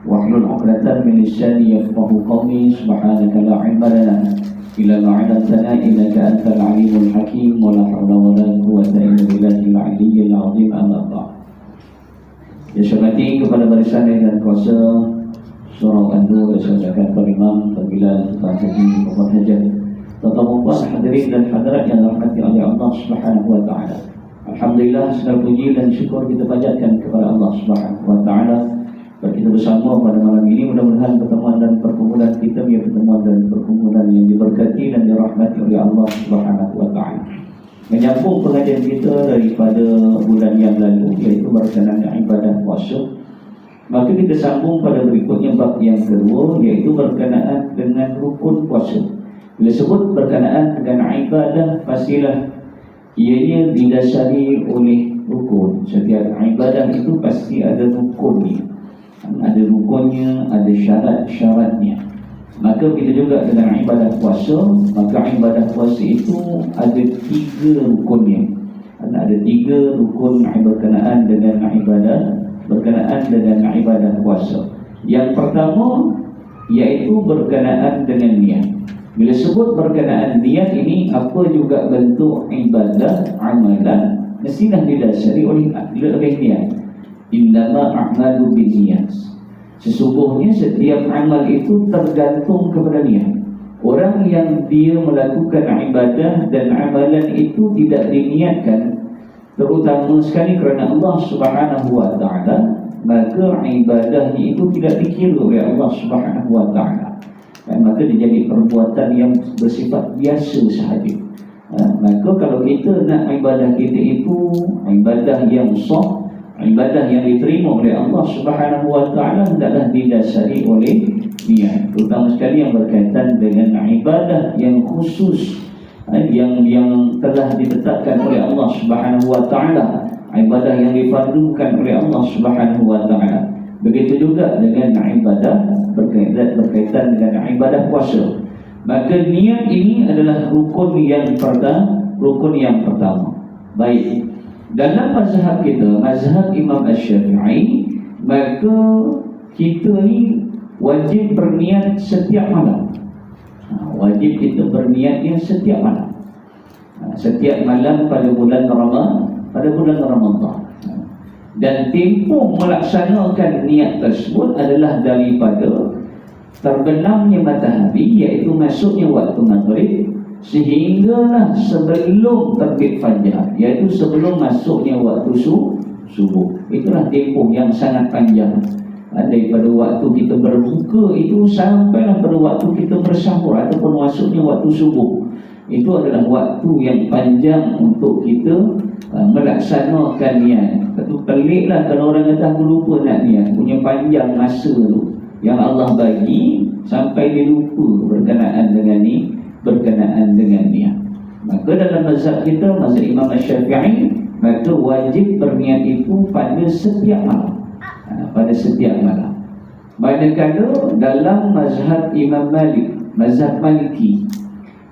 واحلل عقدة من لساني يفقهوا قولي. سبحانك لا علم لنا إلا ما علمتنا إنك أنت العليم الحكيم ولا حول ولا قوة إلا بالله العلي العظيم. أما بعد. Ya syurati kepada barisan dan kuasa surau Andu Rasulullah Imam Pembilan Tuan Haji Muhammad Hajar, tuan-tuan hadirin dan hadirat yang dirahmati oleh Allah Subhanahu wa taala. Alhamdulillah, segala puji dan syukur kita panjatkan kepada Allah Subhanahu wa taala. Kita bersama pada malam ini, mudah-mudahan pertemuan dan perkumpulan kita menjadi pertemuan dan perkumpulan yang diberkati dan dirahmati oleh Allah Subhanahu wa taala. Menyambung pengajian kita daripada bulan yang lalu, iaitu berkenaan ibadah puasa. Maka kita sambung pada berikutnya bab yang kedua, iaitu berkenaan dengan rukun puasa. Bila sebut berkenaan dengan ibadah, pastilah ianya didasari oleh rukun. Setiap ibadah itu pasti ada rukunnya. Ada rukunnya, ada syarat-syaratnya. Maka bila juga dengan ibadah puasa, maka ibadah puasa itu ada 3 rukunnya. Ada 3 rukun berkenaan dengan ibadah puasa. Yang pertama iaitu berkenaan dengan niat. Bila sebut berkenaan niat ini, apa juga bentuk ibadah, amalan, mestilah didasari oleh niat. Innama a'malu binniyat. Sesungguhnya setiap amal itu tergantung kepada niat. Orang yang dia melakukan ibadah dan amalan itu tidak diniatkan, terutama sekali kerana Allah Subhanahu wa taala, maka ibadahnya itu tidak dikira oleh Allah Subhanahu wa taala. Dan maka dia jadi perbuatan yang bersifat biasa sahaja. Maka kalau kita nak ibadah kita itu ibadah yang sah, ibadah yang diterima oleh Allah Subhanahu wa taala, hendaklah didasari oleh niat, terutama sekali yang berkaitan dengan ibadah yang khusus, yang telah ditetapkan oleh Allah Subhanahu wa taala, ibadah yang difardukan oleh Allah Subhanahu wa taala. Begitu juga dengan ibadah berkaitan dengan ibadah puasa. Maka niat ini adalah rukun yang pertama. Baik. Dalam mazhab kita, mazhab Imam Asy-Syafi'i, maka kita ni wajib berniat setiap malam. Wajib kita berniatnya setiap malam. Setiap malam pada bulan Ramadan. Dan tempoh melaksanakan niat tersebut adalah daripada terbenamnya matahari, iaitu masuknya waktu maghrib, sehinggalah sebelum terbit fajar, iaitu sebelum masuknya waktu subuh. Itulah tempoh yang sangat panjang. Daripada waktu kita berbuka itu sampailah pada waktu kita bersahur ataupun masuknya waktu subuh. Itu adalah waktu yang panjang untuk kita melaksanakan niat. Itu peliklah kalau orang kata aku lupa nak niat. Punya panjang masa tu yang Allah bagi sampai dia lupa berkenaan dengan niat. Maka dalam mazhab kita, mazhab Imam Asy-Syafi'i, maka wajib berniat itu pada setiap malam. Manakala dalam mazhab Imam Malik, mazhab Maliki,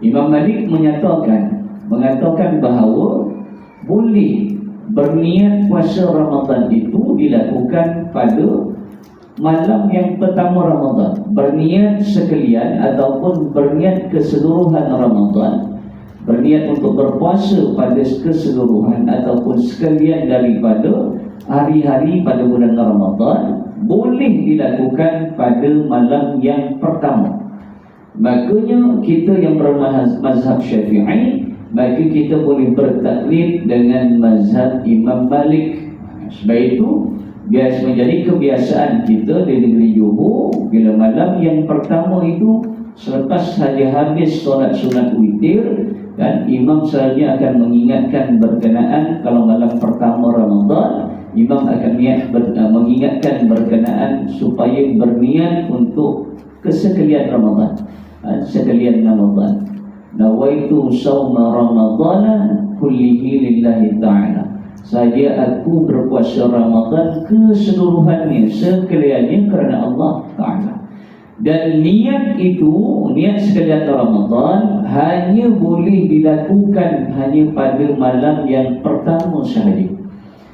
Imam Malik mengatakan bahawa boleh berniat puasa Ramadan itu dilakukan pada malam yang pertama Ramadan. Berniat sekalian ataupun berniat keseluruhan Ramadan, berniat untuk berpuasa pada keseluruhan ataupun sekalian daripada hari-hari pada bulan Ramadan, boleh dilakukan pada malam yang pertama. Makanya kita yang bermazhab Syafi'i, maka kita boleh bertaklid dengan mazhab Imam Malik. Sebab itu biasa menjadi kebiasaan kita di negeri Johor, bila malam yang pertama itu selepas saja habis solat sunat witir, dan imam sahaja akan mengingatkan berkenaan kalau malam pertama Ramadan, imam akan mengingatkan berkenaan supaya berniat untuk kesekalian Ramadan. Nawaitu sawma Ramadana kullihi lillahi ta'ala. Saya aku berpuasa Ramadan keseluruhannya, sekaliannya kerana Allah Ta'ala. Dan niat itu, niat sekalian Ramadan hanya boleh dilakukan hanya pada malam yang pertama sahaja.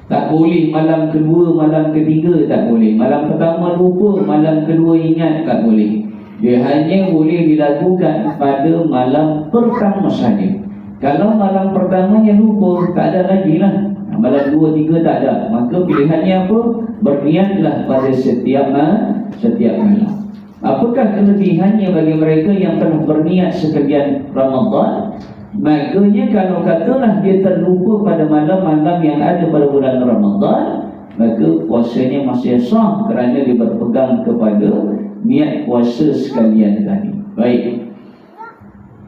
Tak boleh malam kedua, malam ketiga tak boleh. Malam pertama lupa, malam kedua ingat tak boleh. Dia hanya boleh dilakukan pada malam pertama saja. Kalau malam pertamanya lupa, tak ada lagi lah. Malam 2, 3 tak ada. Maka pilihannya apa? Berniatlah pada setiap malam. Apakah kelebihannya bagi mereka yang telah berniat sekalian Ramadan? Makanya kalau katalah dia terlupa pada malam-malam yang ada pada bulan Ramadan, maka puasanya masih sah kerana dia berpegang kepada niat puasa sekalian tadi. Baik.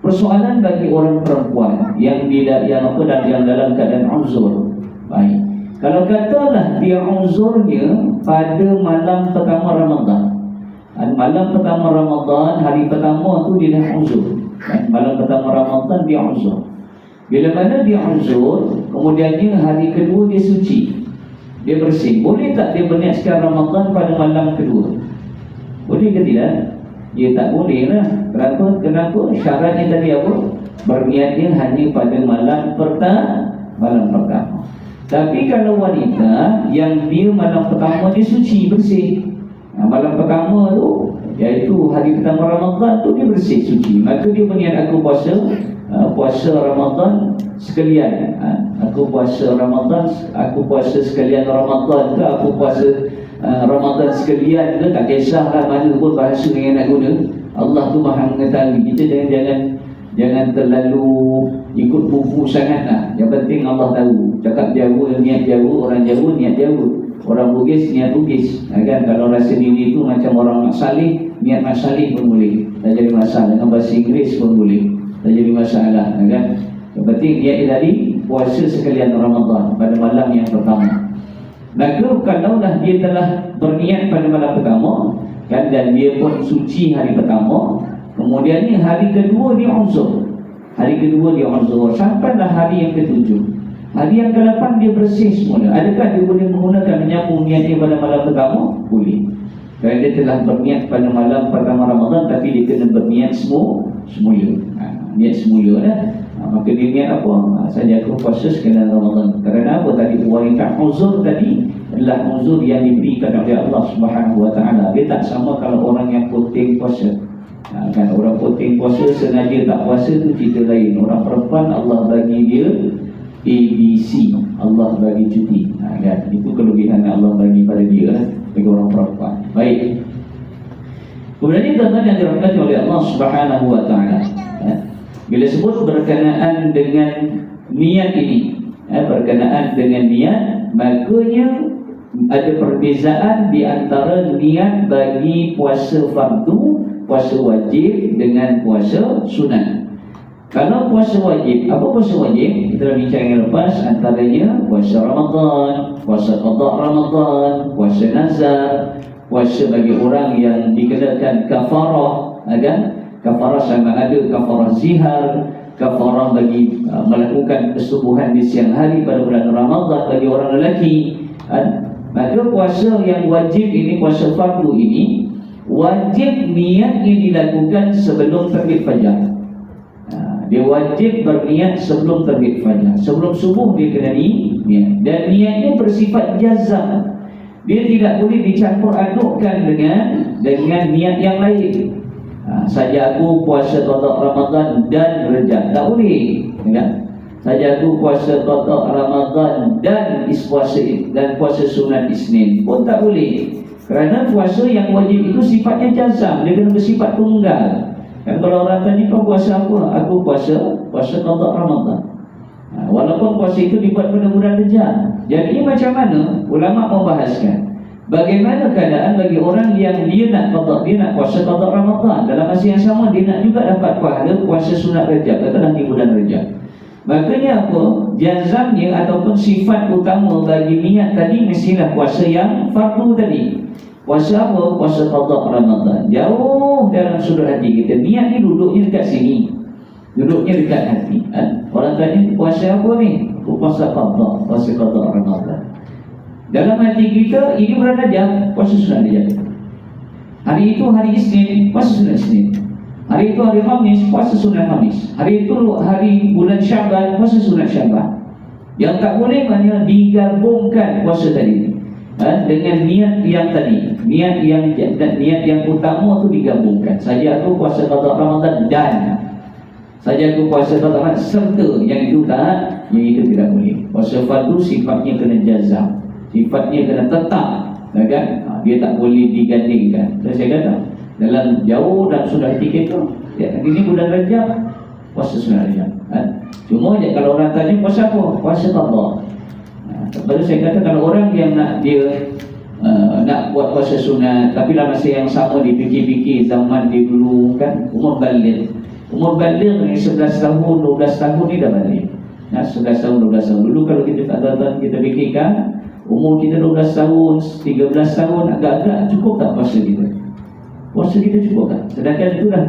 Persoalan bagi orang perempuan yang dalam keadaan uzur. Baik. Kalau katalah dia uzurnya pada malam pertama Ramadan. Malam pertama Ramadan, hari pertama tu dia dah uzur. Malam pertama Ramadan dia uzur. Bila mana dia uzur, kemudiannya hari kedua dia suci, dia bersih. Boleh tak dia berniatkan Ramadan pada malam kedua? Boleh ke tidak? Dia tak boleh lah. Kenapa? Syaratnya tadi apa? Berniatnya hanya pada malam pertama. Tapi kalau wanita yang dia malam pertama dia suci, bersih, malam pertama tu, iaitu hari pertama Ramadan tu dia bersih, suci, maka dia berniat aku puasa Ramadan sekalian. Aku puasa Ramadan, aku puasa sekalian Ramadan ke, aku puasa Ramadan sekalian ke, tak kisahlah mana pun bahasa yang nak guna. Allah tu Maha mengetahui. Kita jangan terlalu ikut buku sangat lah. Yang penting Allah tahu. Cakap Jawa, niat Jawa, orang Jawa niat Jawa, orang Bugis niat Bugis. Kan kalau rasa diri itu macam orang nak salih, niat nak salih pun boleh, tak jadi masalah. Dengan bahasa Inggeris pun boleh, tak jadi masalah. Kan yang penting niat tadi puasa sekalian Ramadan pada malam yang pertama. Maka kalaulah dia telah berniat pada malam pertama, kan, dan dia pun suci hari pertama, kemudian ni hari kedua dia uzur. Hari kedua dia uzur sampailah hari yang ketujuh. Hari yang ke-8 dia bersih semula. Adakah dia boleh menggunakan menyambung niatnya pada malam pertama? Boleh. Kerana dia telah berniat pada malam pertama Ramadan, tapi dia kena berniat semula. Niat semula lah. Maka dia niat apa? Saja aku puasa sekalian Ramadan. Kerana apa tadi? Wanita uzur tadi adalah uzur yang diberikan oleh Allah Subhanahu Wa Taala. Dia tak sama kalau orang yang poting puasa. Kan orang poting puasa sengaja tak puasa tu cerita lain. Orang perempuan Allah bagi dia ABC, Allah bagi cuti. Kan? Itu kelebihan yang Allah bagi pada dia lah, bagi orang perempuan. Baik. Kemudian ini tuan-tuan yang dirahmati oleh Allah Subhanahu Wa Taala. Bila sebut berkenaan dengan niat ini, berkenaan dengan niat, makanya ada perbezaan di antara niat bagi puasa fardu, puasa wajib dengan puasa sunat. Kalau puasa wajib, apa puasa wajib? Kita dah bincang yang lepas, antaranya puasa Ramadan, puasa qada Ramadan, puasa nazar, puasa bagi orang yang dikenakan kafarah, kan? Kafarah sama ada kafarah zihar, kafarah bagi melakukan persubuhan di siang hari pada bulan Ramadan bagi orang lelaki, kan? Maka puasa yang wajib ini, puasa fardu ini, wajib niatnya dilakukan sebelum terbit fajar. Dia wajib berniat sebelum terbit fajar. Sebelum subuh dia kena niat. Dan niatnya bersifat jazam. Dia tidak boleh dicampur adukkan dengan niat yang lain. Saja aku puasa qada Ramadan dan Rejab, tak boleh, kan? Saja aku puasa qada Ramadan dan puasa sunat Isnin pun tak boleh. Kerana puasa yang wajib itu sifatnya jazam, dia kena bersifat tunggal. Kan kalau orang tanya kau puasa apa? Aku puasa qada Ramadan. Walaupun puasa itu dibuat pada bulan Rejab. Jadi macam mana? Ulama membahaskan bagaimana keadaan bagi orang yang dia nak puasa qada Ramadan, dalam masa yang sama dia nak juga dapat pahala puasa sunat Rejab, katalah di bulan Rejab. Makanya apa? Jazamnya ataupun sifat utama bagi niat tadi mestilah puasa yang fardu tadi. Puasa apa? Puasa qada Ramadan. Jauh dalam sudut hati kita. Niat ni duduknya dekat sini, duduknya dekat hati. Orang tanya puasa apa ni? Aku puasa qada Ramadan. Dalam hati kita ini bulan Rajab, puasa sunat Rajab. Hari itu hari Isnin, puasa sunat Isnin. Hari itu hari Khamis, puasa sunat Khamis. Hari itu hari bulan Syaban, puasa sunat Syaban. Yang tak boleh maknanya digabungkan puasa tadi dengan niat yang tadi, niat yang utama tu digabungkan. Saja aku puasa qada Ramadan dan saja aku puasa qada Ramadan serta yang itu tak, yang itu tidak boleh. Puasa fardu sifatnya kena jazam, sifatnya kena tetap, kan? Dia tak boleh digandingkan. Dan saya kata dalam jauh dan sudah tiket tu, ya, ini bulan Rajab puasa sunat Rajab. Cuma je kalau orang tanya puasa apa? Puasa qada. Baru saya kata kalau orang yang nak nak buat puasa sunat tapi dalam masa yang sama dipikir-pikir zaman dia dulu kan umur baligh ni 11 tahun 12 tahun ni dah balik. 11 tahun 12 tahun dulu kalau kita kita fikirkan umur kita 12 tahun 13 tahun agak-agak cukup tak puasa kita? Puasa kita cukup tak? Sedangkan itu dah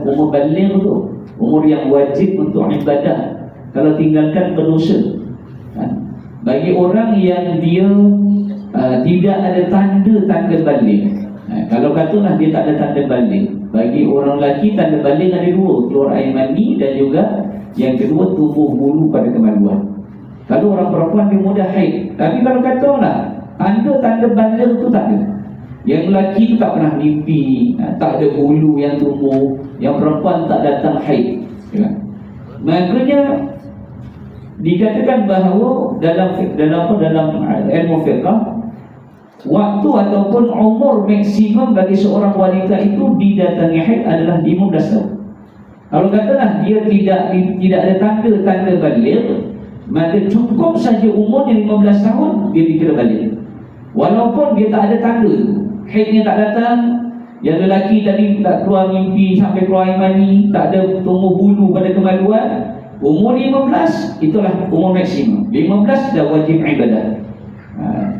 umur baligh tu, umur yang wajib untuk ibadah. Kalau tinggalkan berdosa. Bagi orang yang dia tidak ada tanda-tanda baligh, kalau katalah dia tak ada tanda baligh, bagi orang lelaki tanda baligh ada dua, keluar air mani dan juga yang kedua tumbuh bulu pada kemaluan. Kalau orang perempuan dia mudah haid. Tapi kalau katalah tanda baligh tu tak ada, yang lelaki tu tak pernah mimpi, tak ada bulu yang tumbuh, yang perempuan tak datang haid, ya. Maknanya dikatakan bahawa dalam ilmu fiqh waktu ataupun umur maksimum bagi seorang wanita itu didatangi haid adalah 15 tahun. Kalau katalah dia tidak ada tanda baligh, maka cukup saja umurnya 15 tahun dia dikira baligh. Walaupun dia tak ada tanda, haidnya tak datang, yang lelaki tadi tak keluar mimpi sampai keluar air mani, tak ada tumbuh bulu pada kemaluan, umur 15 itulah umur maksimum. 15 dah wajib ibadah.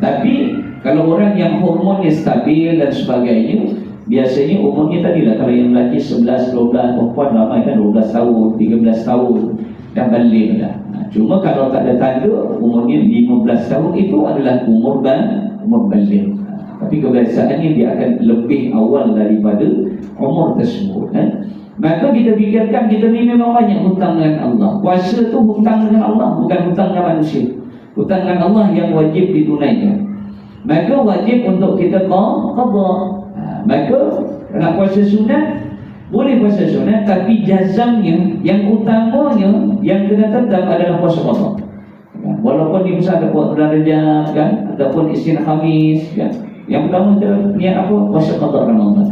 Tapi kalau orang yang hormonnya stabil dan sebagainya, biasanya umurnya tadilah, kalau yang lelaki 11, 12, perempuan ramai kan 12 tahun, 13 tahun dah balik dah. Cuma kalau tak ada tanda, umurnya 15 tahun itu adalah umur balik. Tapi kebiasaannya dia akan lebih awal daripada umur tersebut. Maka kita fikirkan kita ni memang banyak hutang dengan Allah. Puasa tu hutang dengan Allah, bukan hutang dengan manusia. Hutang dengan Allah yang wajib ditunaikan. Maka wajib untuk kita qada. Maka nak puasa sunat, boleh puasa sunat, tapi jazamnya, yang utamanya, yang kena tetap adalah puasa qada. Walaupun di masa ada bulan Rajab kan, ataupun Isnin Khamis kan, yang pertama kita niat apa? Puasa qada Ramadan.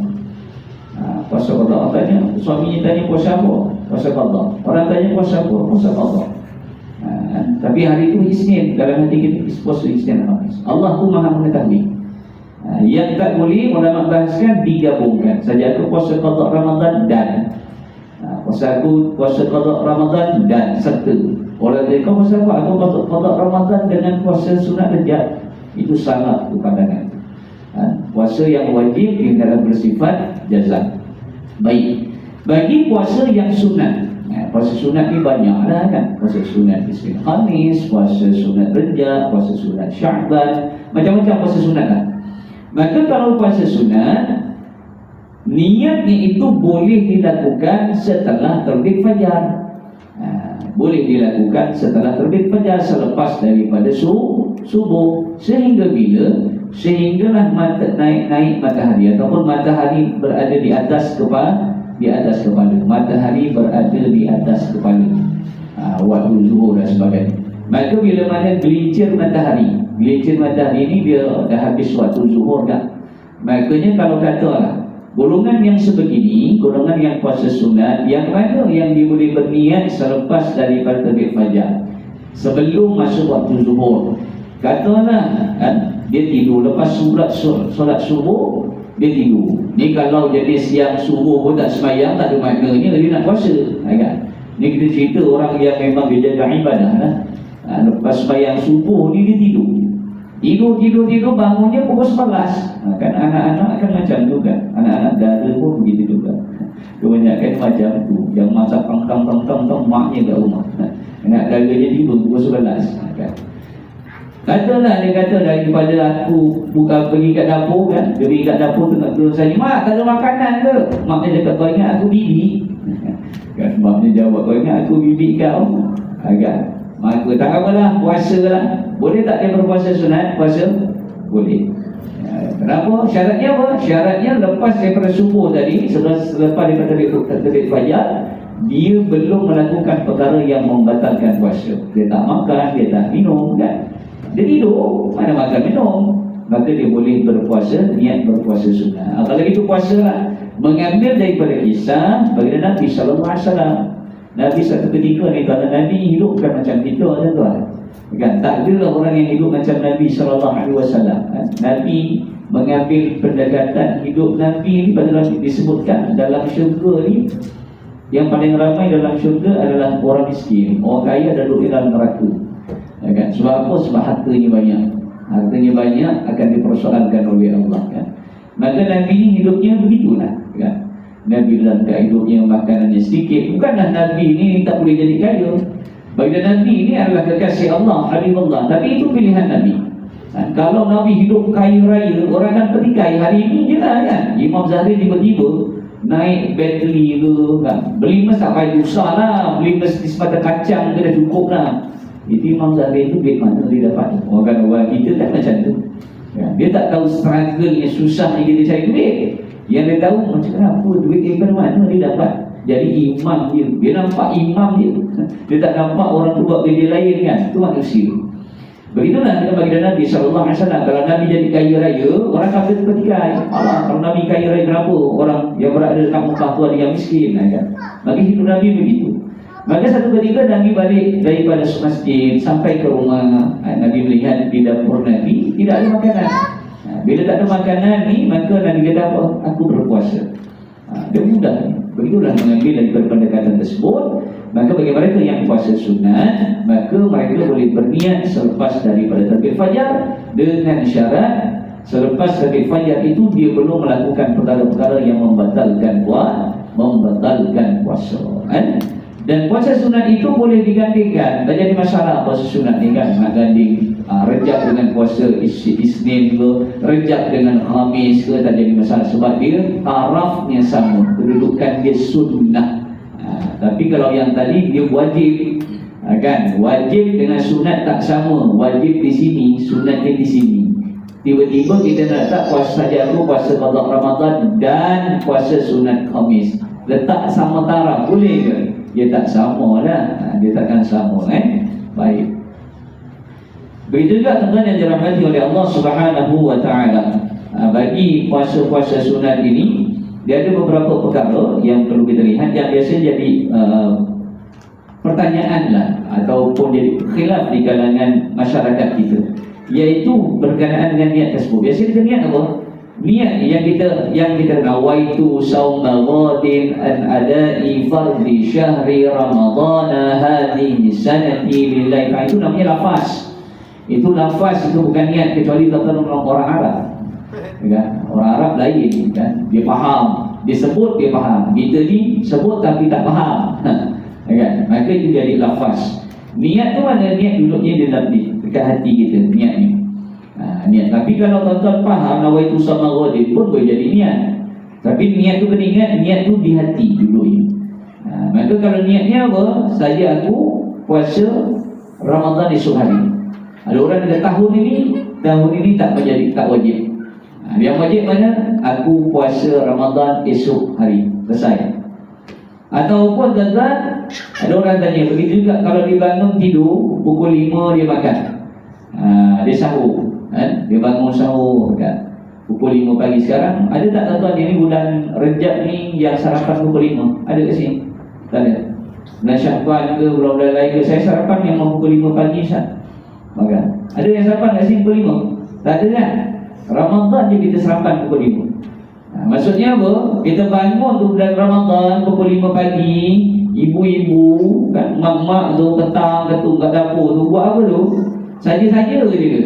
Puasa qada. Tanya suaminya tanya puasa apa? Puasa qada. Orang tanya puasa apa? Puasa qada. Tapi hari itu Isnin, dalam hati kita puasa Isnin Khamis. Allah tu Maha mengetahui. Yang tak boleh ulama bahaskan digabungkan. Saja aku puasa qada Ramadan dan puasa qada Ramadan dan serta. Orang dia kau puasa apa? Aku qada Ramadan dengan puasa sunat Rajab. Itu sangat pandangan. Puasa yang wajib yang dalam bersifat jazam. Baik. Bagi puasa yang sunat, puasa sunat ni banyak lah kan. Puasa sunat Isnin Khamis, puasa sunat Rajab, puasa sunat Sya'ban, macam-macam puasa sunat lah. Maka kalau puasa sunat, niatnya itu boleh dilakukan setelah terbit fajar. Boleh dilakukan setelah terbit fajar, selepas daripada subuh. Sehingga bila? Sehinggalah naik matahari, ataupun matahari berada di atas kepala. Matahari berada di atas kepala, waktu zuhur dan sebagainya. Maka bila mana gelincir matahari ini dia dah habis waktu zuhur kan. Makanya kalau katalah golongan yang sebegini, golongan yang puasa sunat, yang mana yang dia boleh berniat selepas daripada terbit fajar, sebelum masuk waktu zuhur. Katalah kan, dia tidur lepas solat subuh, dia tidur. Ni kalau jadi siang subuh pun tak sembahyang, tak ada maknanya dia nak puasa, kan? Ni kita cerita orang yang memang dia jaga ibadah lah. Lepas sembahyang subuh ni dia tidur bangunnya pukul 11. Kan anak-anak kan macam tu kan, anak-anak dara pun begitu juga. Kebanyakan macam tu, yang masak tang maknya kat rumah. Anak daranya tidur pukul 11 kan. Katalah dia kata daripada aku buka pergi kat dapur kan, dia pergi kat dapur tengok turun saya, mak tak ada makanan ke? Maknya cakap, kau ingat aku bibi? Kan sebabnya jawab, kau ingat aku bibi kau? Kan Maka tak apalah, puasa lah. Boleh tak dia berpuasa sunat? Puasa? Boleh. Kenapa? Syaratnya apa? Syaratnya lepas daripada subuh tadi, selepas daripada terbit fajar, dia belum melakukan perkara yang membatalkan puasa. Dia tak makan, dia tak minum kan. Dia tidur, mana makan minum, maka dia boleh berpuasa, niat berpuasa sunnah. Kalau itu puasa lah. Mengambil daripada kisah baginda Nabi SAW. Nabi satu ketika ni, kalau Nabi hidup bukan macam kita, tuan-tuan. Kan? Tak ada lah orang yang hidup macam Nabi SAW. Nabi mengambil pendekatan hidup Nabi ni, pada disebutkan dalam syurga ni, yang paling ramai dalam syurga adalah orang miskin. Orang kaya dah duduk di dalam neraka. Kan? Sebab apa? Sebab hartanya banyak. Hartanya banyak akan dipersoalkan oleh Allah. Kan? Maka Nabi ni hidupnya begitulah. Kan? Nabi dalam hidupnya makanannya sedikit. Bukanlah Nabi ni tak boleh jadi kaya. Bagi Nabi ni adalah kekasih Allah, Habibullah. Tapi itu pilihan Nabi. Kalau Nabi hidup kaya raya, orang akan petikai. Hari ini je lah kan. Imam Zahri tiba-tiba naik Bentley ke kan. Beli mas tak payah susah lah. Beli mas di semata kacang ke dah cukup lah. Itu Imam Zahri itu duit mana dia dapat? Orang kita tak macam tu kan? Dia tak tahu struggle yang susah yang kita cari duit. Yang dia tahu macam kenapa duit daripada mana dia dapat. Jadi imam dia. Dia nampak imam dia. Dia tak nampak orang tu buat kerja lain kan. Itu manusia. Begitulah kita bagi Nabi SAW. Kalau Nabi jadi kaya raya, orang kata petikai. Kalau Nabi kaya raya, kenapa orang yang berada dekat Mekah tu ada yang miskin kan? Bagi hidup Nabi begitu. Maka satu ketika Nabi balik daripada masjid sampai ke rumah, Nabi melihat di dapur Nabi tidak ada makanan. Bila tak ada makanan ni, maka Nabi kata apa? Aku berpuasa. Dia mudah. Begitulah mengambil daripada pendekatan tersebut. Maka bagi mereka yang puasa sunat, maka mereka boleh berniat selepas daripada terbit fajar, dengan syarat selepas terbit fajar itu dia belum melakukan perkara-perkara yang membatalkan puasa. Dan puasa sunat itu boleh digantikan. Tak jadi masalah puasa sunat ni kan. Nak ganding Rejab dengan puasa Isnin ke, Rejab dengan Khamis ke, tak jadi masalah. Sebab dia tarafnya sama, kedudukan dia sunnah. Tapi kalau yang tadi dia wajib kan, wajib dengan sunat tak sama. Wajib di sini, sunatnya di sini. Tiba-tiba kita nak letak puasa jaru, puasa qada Ramadan dan puasa sunat Khamis, letak sama taraf, boleh ke? Dia tak sama lah. Dia takkan sama Baik. Begitu juga tuan-tuan yang dirahmati oleh Allah Subhanahu wa ta'ala. Bagi puasa-puasa sunat ini, dia ada beberapa perkara yang perlu kita lihat, yang biasa jadi pertanyaan lah, ataupun jadi khilaf di kalangan masyarakat kita, iaitu berkenaan dengan niat tersebut. Biasa kita niat apa? Niat yang kita nawaitu sauma ghadin an adai fardhi syahri ramadhana hadhihi sanati lillahi. Itu namanya lafaz. Itu lafaz, itu bukan niat, kecuali orang Arab. Kan? Orang Arab lain kan, dia faham, dia sebut dia faham. Kita ni sebut tapi tak faham. Kan? Maka itu jadi lafaz. Niat tu mana? Niat duduknya di dalam dekat hati kita, niat ni. Niat. Tapi kalau tuan-tuan faham nawaitu sama ghadin pun boleh jadi niat. Tapi niat tu kena ingat, niat tu di hati duduknya. Maka kalau niatnya apa? Saja aku puasa Ramadan esok hari. Ada orang kata tahun ini tak wajib. Yang wajib mana? Aku puasa Ramadan esok hari. Selesai. Ataupun tuan-tuan, ada orang tanya, begitu juga kalau dia bangun tidur pukul 5 dia makan. Dia sahur kan? Dia bangun sahur kan? Pukul 5 pagi. Sekarang ada tak tuan-tuan, ini bulan Rejab ni yang sarapan pukul 5? Ada kat sini? Tak ada. Bulan Syakban ke, bulan-bulan lain ke, saya sarapan memang pukul 5 pagi sah. Makan. Ada yang sarapan kat sini pukul 5? Tak ada kan? Ramadan je kita sarapan pukul 5. Maksudnya apa? Kita bangun tu bulan Ramadan pukul 5 pagi, ibu-ibu kan, mak-mak tu ketang ketung kat dapur tu buat apa tu? Saja-saja je dia.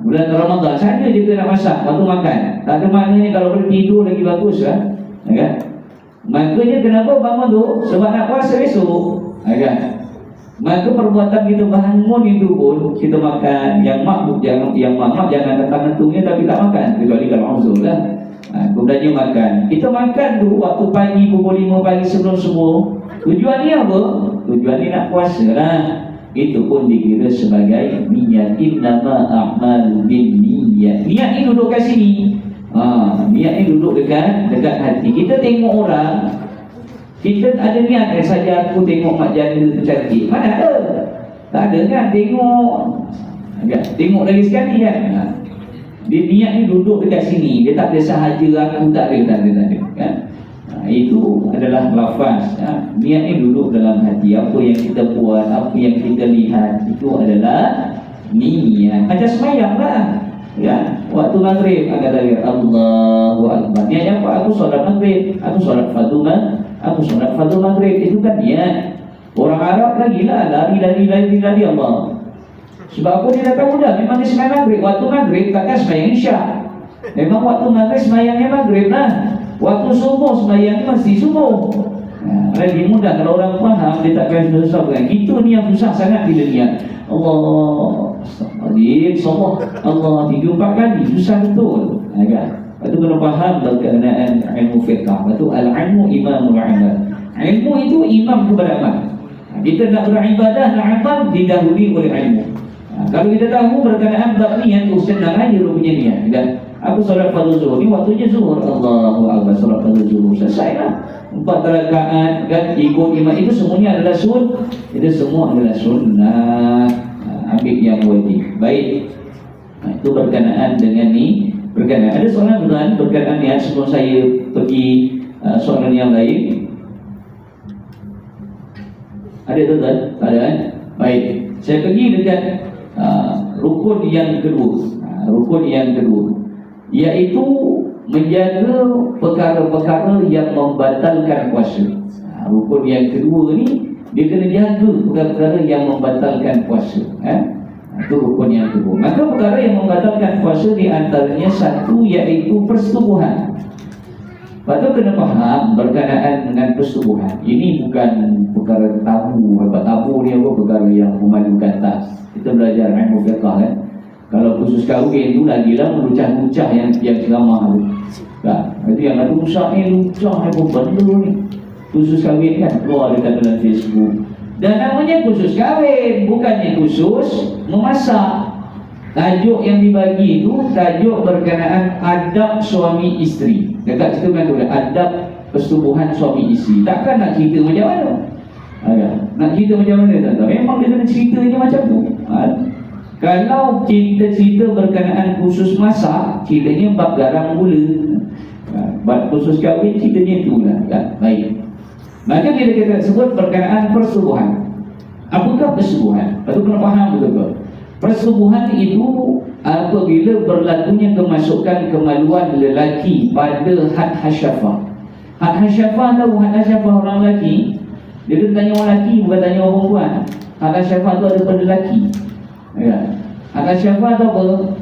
Bulan Ramadan saja je dia nak masak, lepas tu makan. Tak ada maknanya kalau boleh tidur lagi bagus kan? Makanya kenapa bangun tu? Sebab nak puasa esok. Kan? Maka perbuatan kita bangun itu pun kita makan. Yang mak jangan ketang ketungnya tapi tak makan, kecuali kalau uzur lah. Kemudian makan. Kita makan tu waktu pagi pukul 5 pagi sebelum subuh. Tujuan ni apa? Tujuan ni nak puasa lah. itu pun dikira sebagai niat. Innama a'malu binniyat. Niat ni duduk kat sini. Niat ni duduk dekat hati. Kita tengok orang, kita ada niat saja aku tengok mak janda tu cantik. Mana ada? Tak ada kan? Tengok lagi sekali kan. Dia niat ni duduk dekat sini. Dia tak ada sahaja aku, tak ada kan? Itu adalah lafaz. Niat ni duduk dalam hati. Apa yang kita buat, apa yang kita lihat, itu adalah niat. Macam sembahyang lah ya. Waktu maghrib agak tadi Allahu Akbar. Niat apa? Aku solat maghrib, aku solat fardu maghrib. Itu kan niat. Orang Arab lagi lah lari Allah. Sebab apa dia datang mudah? Memang dia sembahyang maghrib. Waktu maghrib takkan sembahyang isyak. Memang waktu maghrib sembahyangnya maghrib lah. Waktu subuh sembahyang mesti subuh. Lagi mudah kalau orang faham, dia takkan susah kan. Kita ni yang susah sangat bila niat. Allah Allah 3-4 kali susah betul. Kan? Lepas tu kena faham berkenaan ilmu fiqh. Lepas tu al-ilmu imamul amal. Ilmu itu imam kepada amal. Kita nak beribadah, nak amal, didahului oleh ilmu. Kalau kita tahu berkenaan bab niat, senang aja rupanya niat. Dan aku solat fardu zuhur ni waktunya zuhur. Allahu Akbar, solat fardu zuhur selesailah. 4 rakaat kan, ikut imam. Itu semuanya adalah itu semua adalah sunnah. Ambil yang wajib. Baik. Itu berkenaan dengan ni. Ada soalan berkenaan niat sebelum saya pergi soalan yang lain. Ada tuan? Ada kan? Baik. Saya pergi dekat rukun yang kedua, iaitu menjaga perkara-perkara yang membatalkan puasa. Rukun yang kedua ni, dia kena jaga perkara-perkara yang membatalkan puasa. Itu rukun yang kedua. Maka perkara yang membatalkan puasa di antaranya satu, iaitu persetubuhan. Lepas tu kena faham berkenaan dengan persetubuhan. Ini bukan perkara tabu. Tabu ni apa? Perkara yang memalukan tak. Kita belajar ilmu fiqh kan. Kalau khusus kahwin tu lagilah melucah-lucah yang ceramah tu. Kan? Itu yang kata usah lucah apa benda ni. Khusus kahwin kan keluar dekat dalam Facebook. Dan namanya khusus kahwin, bukannya khusus memasak. Tajuk yang dibagi itu tajuk berkenaan adab suami isteri. Dekat situ kan tu adab persetubuhan suami isteri. Takkan nak cerita macam mana? Nak cerita macam mana tak? Memang dia kena ceritanya macam tu. Kalau kita cerita berkenaan khusus masak, ceritanya bab garam gula. Bab khusus kahwin ceritanya itulah kan? Baik. Maka bila kita sebut berkenaan persetubuhan, apakah persetubuhan? Patut kena faham betul-betul. Persetubuhan itu apabila berlakunya kemasukan kemaluan lelaki pada had hasyafah. Had hasyafah tahu had hasyafah orang lelaki. Dia kena tanya orang lelaki, bukan tanya orang perempuan. Had hasyafah tu ada pada lelaki. Ya. Had hasyafah tu apa?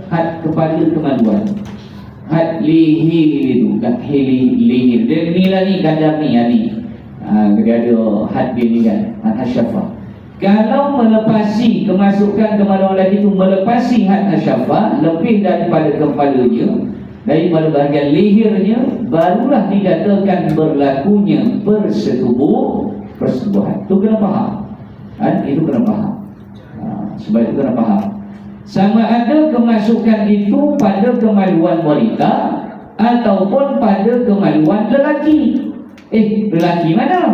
Had kepala kemaluan. Had lihir itu, kat lihir. Dia ni lah ni kadar ni, dia ada had dia ni kan, had hasyafah. Kalau melepasi kemasukan kemaluan lelaki itu melepasi had hasyafah lebih daripada kepalanya, daripada bahagian lehernya, barulah dikatakan berlakunya persetubuhan. Itu kena faham. Itu kena faham. Sebab itu kena faham. Sama ada kemasukan itu pada kemaluan wanita ataupun pada kemaluan lelaki. Lelaki mana?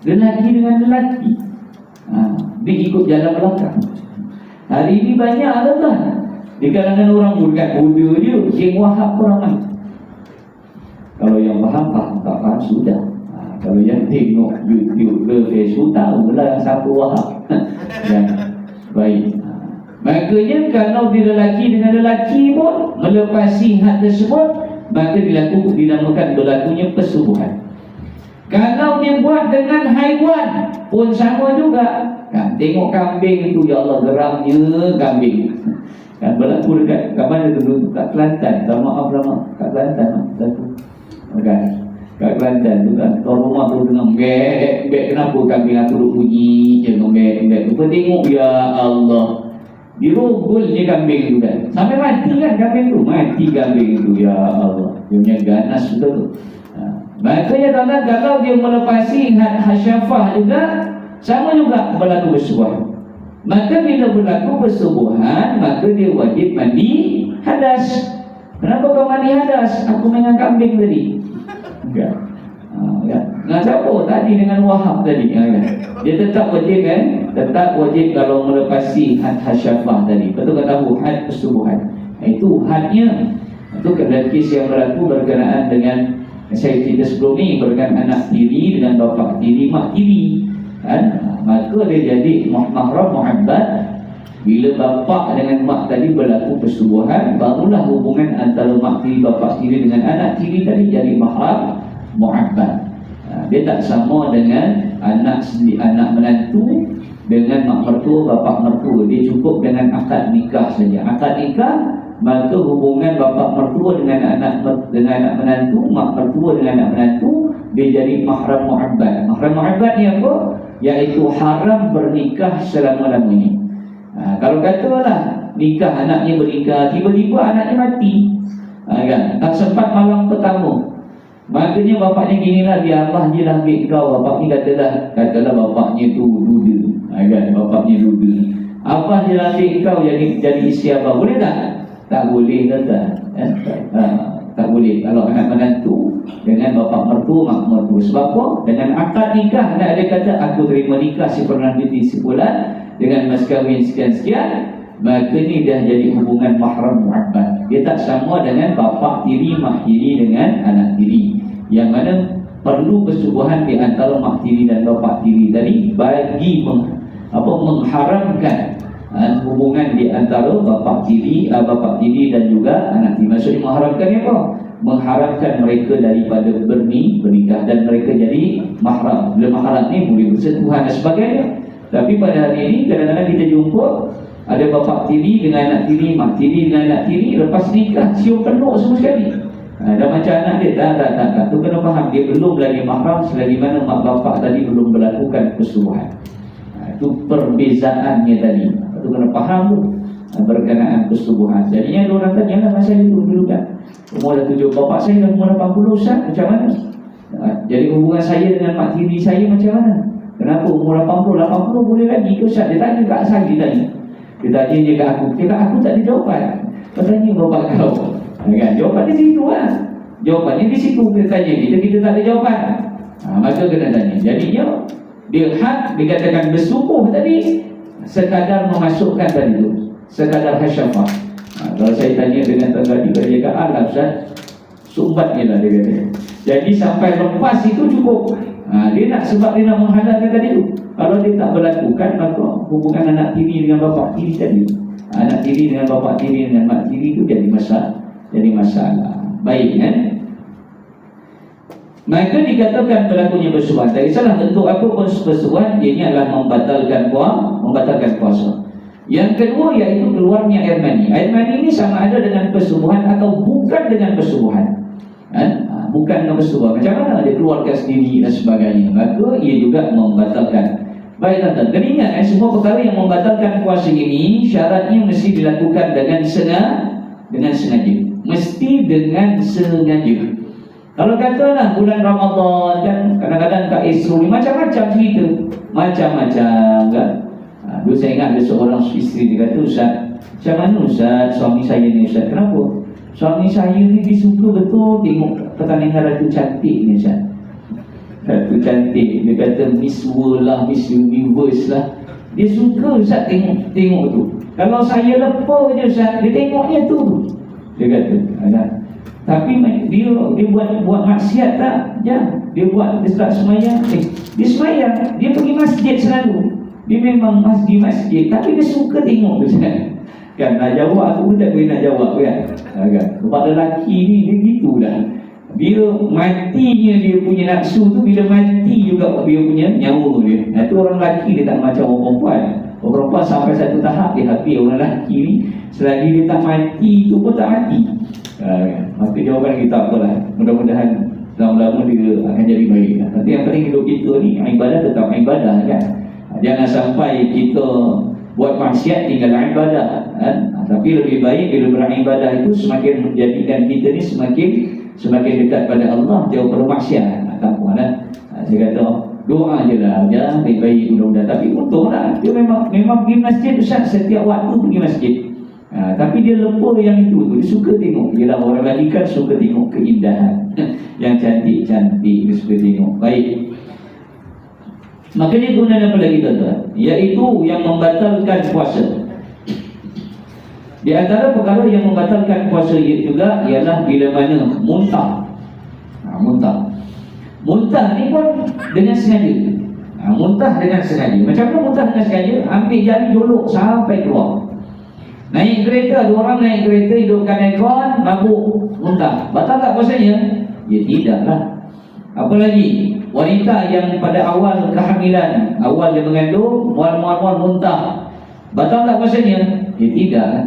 Lelaki dengan lelaki. Dia ikut jalan belakang. Hari ini banyak tuan. Di kalangan orang bukan muda je, Syekh Wahab pun ramai. Kalau yang faham, tak faham sudah. Kalau yang tengok YouTube ke Facebook, tahulah siapa Wahab. Ya. Baik. Makanya kalau di lelaki dengan lelaki pun melepasi had tersebut, maka dinamakan berlakunya persetubuhan. Kalau dia buat dengan haiwan pun sama juga. Kan, tengok kambing itu, ya Allah, geramnya kambing. Kan berlaku dekat mana dulu? Kat Kelantan. Maaf kat Kelantan satu. Kan. Kat Kelantan tu kan, tuan rumah tu tengah mbek, kenapa kambing aku duk bunyi je mbek. Lepas tengok, ya Allah, dirogol je kambing tu kan. Sampai mati kan kambing tu. Mati kambing tu, ya Allah. Dia punya ganas betul tu. Makanya kalau dia melepasi had hasyafah juga, sama juga berlaku persetubuhan. Maka bila berlaku persubuhan, maka dia wajib mandi hadas. Kenapa kau mandi hadas? Aku main kambing tadi. Enggak. Dengan siapa tadi? Dengan Wahab tadi. Dia tetap wajib kan? Tetap wajib kalau melepasi had hasyafah tadi. Betul kata tahu had persubuhan. Itu hadnya. Itu dalam kes yang berlaku berkenaan dengan saya cerita sebelum ni, berkenaan anak tiri dengan bapa tiri, mak tiri. Kan? Maka dia jadi mahram muhabbad. Bila bapa dengan mak tadi berlaku persubuhan, barulah hubungan antara mak tiri, bapa tiri dengan anak tiri tadi jadi mahram muhabbad. Dia tak sama dengan anak sendiri, anak menantu dengan mak mertua, bapa mertua. Dia cukup dengan akad nikah saja. Akad nikah, maka hubungan bapa mertua dengan anak menantu, mak mertua dengan anak menantu, dia jadi mahram muhabbad. Mahram muhabbad ni apa? Iaitu haram bernikah selama-lamanya. Kalau katalah nikah, anaknya bernikah, tiba-tiba anaknya mati, kan? Tak sempat malam pertama, makanya bapaknya ginilah, dia Allah je lah ambil kau. Bapak ni katalah bapaknya tu duda, kan? Bapaknya duda. Apa je lah ambil kau jadi isteri abang. Boleh tak? Tak boleh, tak? Tak boleh kalau anak menantu dengan bapa mertua, mak mertua. Sebab apa? Dengan akad nikah, nak ada kata aku terima nikah si pernah binti sebulan dengan mas kahwin sekian-sekian, maka ni dah jadi hubungan mahram muhabbad. Dia tak sama dengan bapa tiri, mak tiri dengan anak tiri, yang mana perlu persubuhan di antara mak tiri dan bapa tiri tadi bagi mengharamkan hubungan di antara bapa tiri dan juga anak tiri. Maksudnya mengharamkan ni apa? Mengharamkan mereka daripada bernikah dan mereka jadi mahram. Bila mahram ni boleh bersentuhan dan sebagainya. Tapi pada hari ini kadang-kadang kita jumpa ada bapa tiri dengan anak tiri, mak tiri dengan anak tiri, lepas nikah siung penuh semua sekali. Dan macam anak dia tak. Tu kena faham, dia belum lagi mahram selagi mana mak bapak tadi belum melakukan persubuhan. Itu perbezaannya tadi. Tu kena faham tu berkenaan persubuhan. Jadinya ada orang tanya lah masa itu dulu kan, umur dah 7, bapak saya dah umur 80 Ustaz, macam mana? Jadi hubungan saya dengan mak tiri saya macam mana? Kenapa umur 80 boleh lagi ke Ustaz? Dia tanya kat saya, dia tanya je kat aku. Kat aku tak ada jawapan. Kau tanya bapak kau, kan? Jawapan di situ lah. Jawapannya di situ. Kita tanya kita tak ada jawapan. Maka kena tanya. Jadinya dia hak dikatakan bersubuh tadi sekadar memasukkan tadi tu, sekadar hasyafah. Kalau saya tanya dengan tangga dia kata alah Ustaz, sumbatnya lah dia kata. Jadi sampai lepas itu cukup. Dia nak, sebab dia nak menghalalkan tadi tu. Kalau dia tak berlakukan, maka hubungan anak tiri dengan bapa tiri tadi, anak tiri dengan bapa tiri dengan mak tiri itu jadi masalah. Baik kan? Maka dikatakan berlakunya persubuhan. Tak kisahlah bentuk apa pun persubuhan, ianya adalah membatalkan puasa. Yang kedua iaitu keluarnya air mani. Air mani ini sama ada dengan persubuhan atau bukan dengan persubuhan. Bukan dengan persubuhan. Macam mana dia keluarkan sendiri dan sebagainya, maka ia juga membatalkan. Baik tuan-tuan, kena ingat semua perkara yang membatalkan puasa ini syaratnya mesti dilakukan dengan sengaja. Mesti dengan sengaja. Kalau katalah bulan Ramadan kan, kadang-kadang Kak Esru ni macam-macam cerita, macam-macam kan. Dulu saya ingat ada seorang isteri, dia kata, Ustaz, macam mana Ustaz suami saya ni Ustaz? Kenapa? Suami saya ni dia suka betul tengok pertandingan Ratu Cantik ni Ustaz. Ratu Cantik, dia kata Miss World lah, Miss Universe lah, dia suka Ustaz tengok tu. Kalau saya lepa je Ustaz, dia tengoknya tu. Dia kata, tapi dia buat maksiat tak? Ya, dia tak semayang. Dia semayang, dia pergi masjid selalu. Dia memang di masjid, tapi dia suka tengok tu kan. Nak jawab aku pun tak boleh nak jawab kan. Kepada lelaki ni dia gitulah. Dia matinya dia punya nafsu tu, bila mati juga dia punya nyawa dia. Itu orang lelaki dia tak macam orang perempuan. Orang perempuan sampai satu tahap dia happy. Orang lelaki ni selagi dia tak mati tu pun tak mati. Maka jawapan kita apalah, mudah-mudahan lama-lama dia akan jadi baik. Nanti yang penting hidup kita ni ibadah tetap ibadah kan. Jangan sampai kita buat maksiat tinggal ibadah kan? Tapi lebih baik bila beribadah itu semakin menjadikan kita ni semakin dekat pada Allah, jauh bermaksiat. Tak apa lah. Saya kata doa je lah, ya, baik-baik mudah-mudahan. Tapi untunglah, dia memang pergi masjid Ustaz, setiap waktu pergi masjid. Tapi dia lupa yang itu, dia suka tengok. Yelah, orang lagi kan suka tengok keindahan yang cantik-cantik, dia suka tengok. Baik. Makanya kemudian apa lagi tuan-tuan? Iaitu yang membatalkan puasa. Di antara perkara yang membatalkan puasa juga ialah bila mana muntah. Muntah ni pun dengan sengaja. Muntah dengan sengaja. Macam mana muntah dengan sengaja? Ambil jari jolok sampai keluar. Naik kereta, ada orang naik kereta, hidupkan aircon, mabuk, muntah. Batal tak puasanya? Ya tidaklah. Apa lagi? Wanita yang pada awal kehamilan, awal dia mengandung, mual-mual muntah. Batal tak puasanya? Ya tidaklah.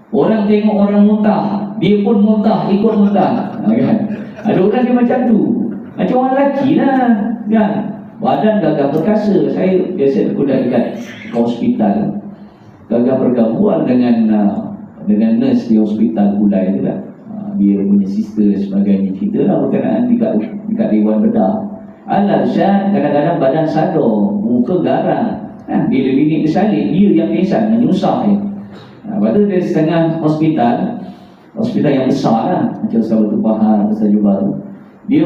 Orang tengok orang muntah, dia pun muntah, ikut muntah. Kan? Ada orang dia macam tu. Macam orang lelaki lah, kan? Badan gagah perkasa. Saya biasa berkuda dekat hospital, gagah bergabung dengan nurse di hospital Kulai tu kan. Dia punya sister dan sebagainya. Cerita lah berkenaan dekat Dewan Bedah. Al-Arsyad kadang-kadang badan sadar, muka garang. Bila bini bersalin, dia yang pingsan, menyusah dia. Lepas tu dia setengah hospital yang besar lah, macam Sabtu Bahar, Saja Baru. Dia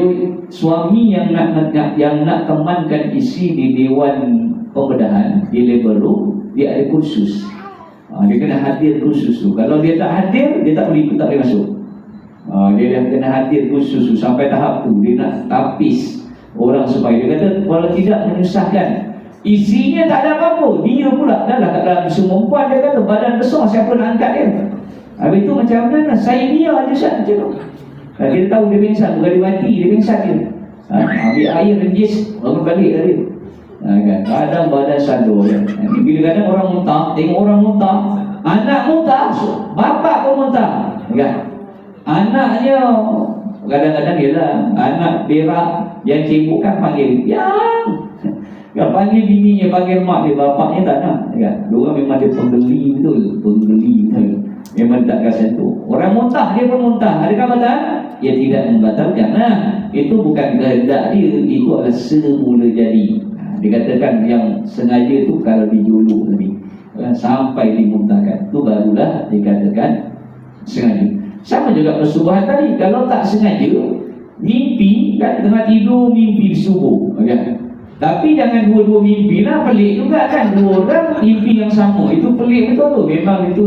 suami yang nak temankan isi di Dewan Pembedahan di labor room, dia ada kursus. Dia kena hadir kursus tu. Kalau dia tak hadir, dia tak boleh masuk. Dia dah kena hadir kursus tu. Sampai tahap tu dia nak tapis orang supaya, dia kata kalau tidak menyusahkan. Isinya tak ada apa-apa, dia pula dah lah kat dalam semua perempuan. Dia kata badan besar, siapa nak angkat dia? Habis tu macam mana? Saya dia je Ustaz, macam tu. Dia tahu dia pingsan, bukan dia mati, dia pingsan dia. Ambil air rejis, bangun balik dia. Kan? Kadang badan sadar kan? Bila kadang orang muntah, tengok orang muntah, anak muntah, bapak pun muntah kan? Anaknya kadang-kadang ialah anak berak yang cibuk kan panggil yang panggil bininya, panggil mak dia, bapaknya tak nak kan? Diorang memang dia penggeli betul. Memang tak kasi tu. Orang muntah, dia pun muntah. Adakah batal? Ya tidak membatalkan. Itu bukan kehendak dia, itu adalah semula jadi. Dikatakan yang sengaja tu kalau dijuluk tadi sampai dimuntahkan, tu barulah dikatakan sengaja. Sama juga persubuhan tadi. Kalau tak sengaja, mimpi kan, tengah tidur mimpi subuh kan? Tapi jangan dua-dua mimpi lah, pelik juga kan. Dua orang mimpi yang sama, itu pelik betul tu. Memang itu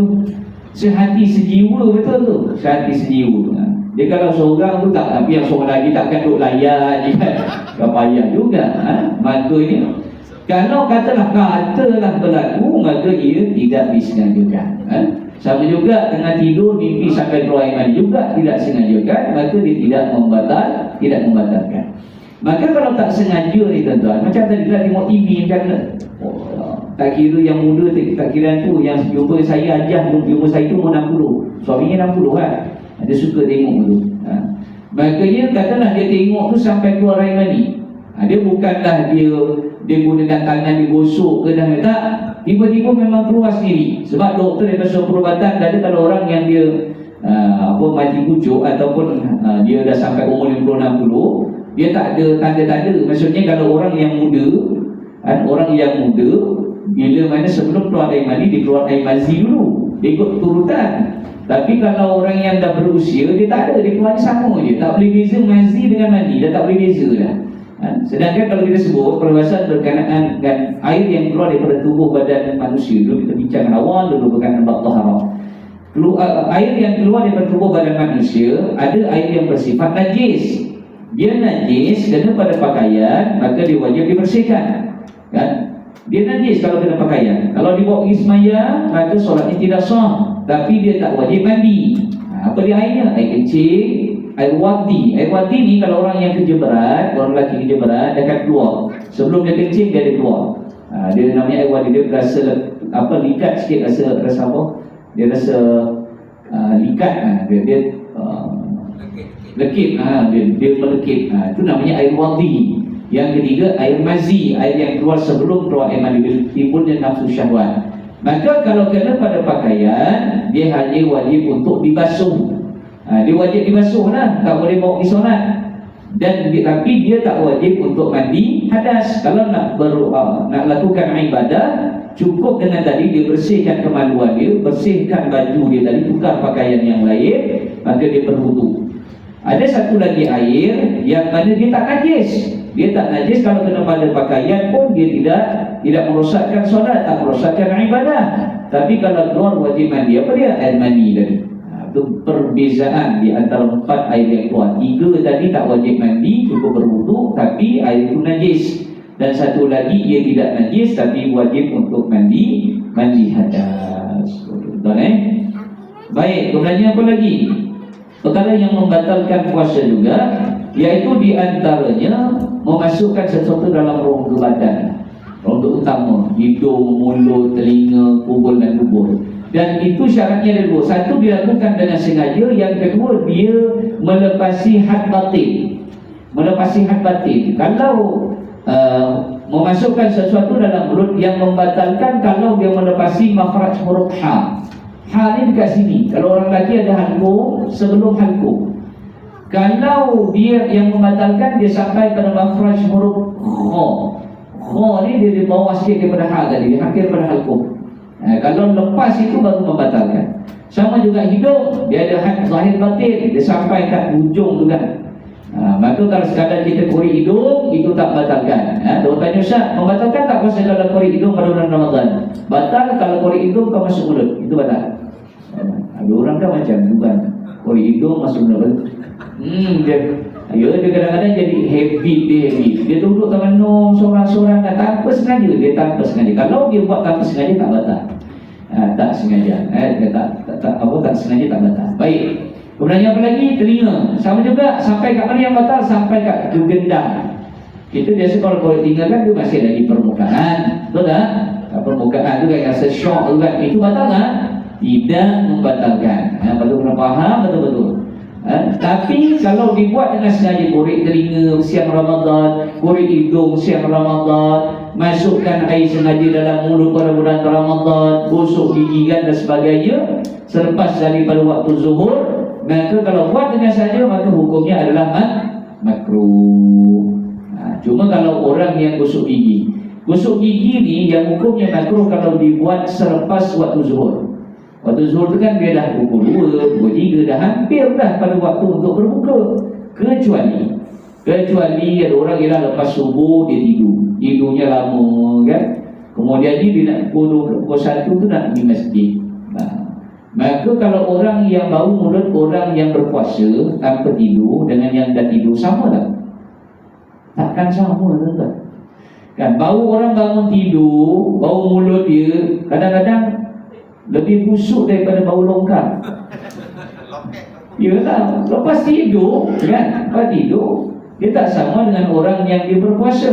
sehati sejiwa betul tu. Sehati sejiwa tu. Dia kalau seorang tu tak, tapi yang seorang lagi takkan duk layan je kan. Tak payah juga. Makanya kalau katalah berlaku, maka ia tidak disengajakan. Sama juga tengah tidur mimpi sampai keluar air mani juga tidak sengajakan, maka dia tidak membatalkan. Maka kalau tak sengaja ni tuan-tuan, macam tadi kita tengok TV kan, tak kira yang muda, tak kira tu yang jumpa saya ajah, jumpa saya tu umur 60, suaminya 60 kan. Dia suka tengok tu. Makanya katalah dia tengok tu sampai keluar air mani. Dia bukanlah dia gunakan tangan digosok ke dah, tak. Tiba-tiba memang keluar sendiri. Sebab doktor daripada suatu perubatan, ada kalau orang yang dia mati kucuk ataupun dia dah sampai umur 50-60, dia tak ada tanda-tanda. Maksudnya kalau orang yang muda, bila mana sebelum keluar air mani, dia keluar air mazi dulu, dia ikut turutan. Tapi kalau orang yang dah berusia, dia tak ada, dia keluarnya sama je. Tak boleh beza mazi dengan mani, dah tak boleh beza dah. Sedangkan kalau kita sebut perluasan berkenaan dengan air yang keluar daripada tubuh badan manusia, dulu kita bincang awal dulu berkenaan bab taharah. Air yang keluar daripada tubuh badan manusia, ada air yang bersifat najis. Dia najis kerana pada pakaian, maka dia wajib dibersihkan kan? Dia najis kalau kena pakaian. Kalau dibawa pergi sembahyang, maka solatnya tidak sah, tapi dia tak wajib mandi. Apa dia airnya? Air kencing, air wadi. Air wadi ni kalau orang yang kerja berat, orang lelaki kerja berat, dia akan keluar. Sebelum dia kencing, dia ada keluar. Dia namanya air wadi. Dia rasa likat sikit, rasa apa? Dia rasa likat. Dia lekit, dia melekit. Itu namanya air wadi. Yang ketiga air mazi, air yang keluar sebelum keluar air mani, timbulnya nafsu syahwat. Maka kalau kena pada pakaian, dia hanya wajib untuk dibasuh. Dia wajib dibasuh lah, tak boleh bawa pergi solat. Tapi dia tak wajib untuk mandi hadas. Kalau nak lakukan ibadah, cukup dengan tadi dia bersihkan kemaluan dia, bersihkan baju dia tadi, tukar pakaian yang lain, maka dia berwudu. Ada satu lagi air yang mana dia tak najis. Dia tak najis kalau kena pada pakaian pun dia tidak merosakkan solat, tak merosakkan ibadah. Tapi kalau keluar wajib mandi. Apa dia? Air mani tadi. Itu perbezaan di antara 4 air yang keluar. 3 tadi tak wajib mandi, cukup berwudu, tapi air itu najis. Dan satu lagi ia tidak najis tapi wajib untuk mandi hadas. Betul Baik, kemudian apa lagi? Perkara yang membatalkan puasa juga, iaitu di antaranya memasukkan sesuatu dalam rongga badan. Rongga utama, hidung, mulut, telinga, kubul dan dubur. Dan itu syaratnya ada 2. Satu dilakukan dengan sengaja, yang kedua dia melepasi had batin. Melepasi had batin. Kalau memasukkan sesuatu dalam mulut yang membatalkan, kalau dia melepasi makhraj huruf ha. Ha ni dekat sini. Kalau orang lelaki ada halqum, sebelum halqum. Kalau dia yang membatalkan, dia sampai pada makhraj huruf kha. Kha ni dia di bawah sikit daripada ha tadi, dia hampir pada halqum. Kalau lepas itu baru membatalkan. Sama juga hidung, dia ada had zahir batin, dia sampai kat hujung juga. Maka kalau sekadar kita korek hidung, itu tak membatalkan. Dia tanya, Ustaz, membatalkan tak puasa kalau korek hidung pada bulan Ramadan? Batal kalau korek hidung kau masuk mulut, itu batal. Ada orang kan macam bukan korek hidung masuk mulut. Dia kadang-kadang jadi habit dia. Dia duduk termenung seorang-seorang, tanpa sengaja. Dia tanpa sengaja. Kalau dia buat tanpa sengaja tak batal. Tak sengaja. Tak sengaja tak batal. Baik. Kemudian apa lagi? Telinga. Sama juga, sampai kat mana yang batal? Sampai kat gendang. Kita biasa kalau korek telinga kan dia masih ada di permukaan. Betul tak? Permukaan tu kan rasa syok tu kan. Itu batal tak? Tidak membatalkan. Betul kena faham betul-betul. Tapi kalau dibuat dengan sengaja, korek telinga siang Ramadan, korek hidung siang Ramadan, masukkan air sengaja dalam mulut pada bulan Ramadan, gosok gigi dan sebagainya selepas daripada waktu zuhur, maka kalau buat dengan sengaja maka hukumnya adalah makruh. Cuma kalau orang yang gosok gigi ni yang hukumnya makruh kalau dibuat selepas waktu zuhur. Waktu zuhur tu kan dia dah pukul 2, pukul 3, dah hampir dah pada waktu untuk berbuka. Kecuali ada orang ialah lepas subuh dia tidurnya lama kan. Kemudian dia nak pukul 1 tu nak pergi masjid. Maka kalau orang yang bau mulut orang yang berpuasa tanpa tidur dengan yang dah tidur sama tak? Takkan sama tak? Kan bau orang bangun tidur, bau mulut dia kadang-kadang lebih busuk daripada bau longkang. Ya tak? Lepas tidur kan? Lepas tidur dia tak sama dengan orang yang dia berpuasa.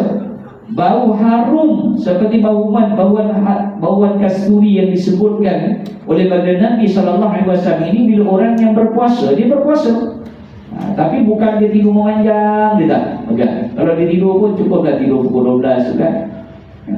Bau harum seperti bauan kasturi yang disebutkan oleh baginda Nabi SAW ini bila orang yang berpuasa, dia berpuasa. Tapi bukan dia tidur memanjang, dia tak. Kalau dia tidur pun cukuplah tidur pukul 12 kan.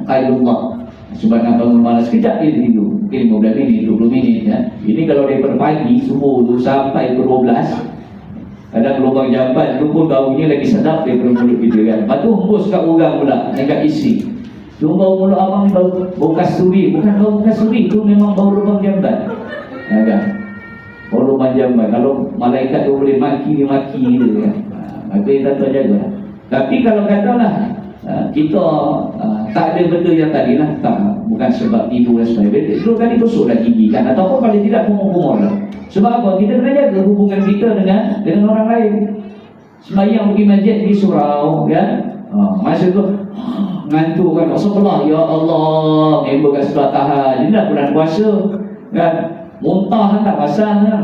Qaidullah. Sebab nak bangun malas sekejap dia tidur, mungkin 15 minit, 20 minit ya. Ini kalau daripada pagi, subuh tu sampai pukul 12, kadang lubang jamban tu pun baunya lagi sedap daripada mulut kita kan. Lepas tu hembus kat orang pula, dekat isi. Cuma bau mulut abang bau kasturi. Bukan bau kasturi, tu memang bau lubang jamban kan? Bau lubang jamban. Kalau malaikat tu boleh maki, dia maki dia kan. Maka kita tak jaga. Tapi kalau katalah kita tak ada benda yang tadi lah, bukan sebab tidur dan sebagainya, tidur kali gosoklah gigi kan, ataupun paling tidak kumur-kumur lah. Sebab apa? Kita kena jaga hubungan kita dengan orang lain. Sembahyang pergi masjid di surau kan, masa tu ngantuk kan, sebelah ya Allah, member kat sebelah tahan. Ini dah bulan puasa kan, muntah kan tak pasang kan.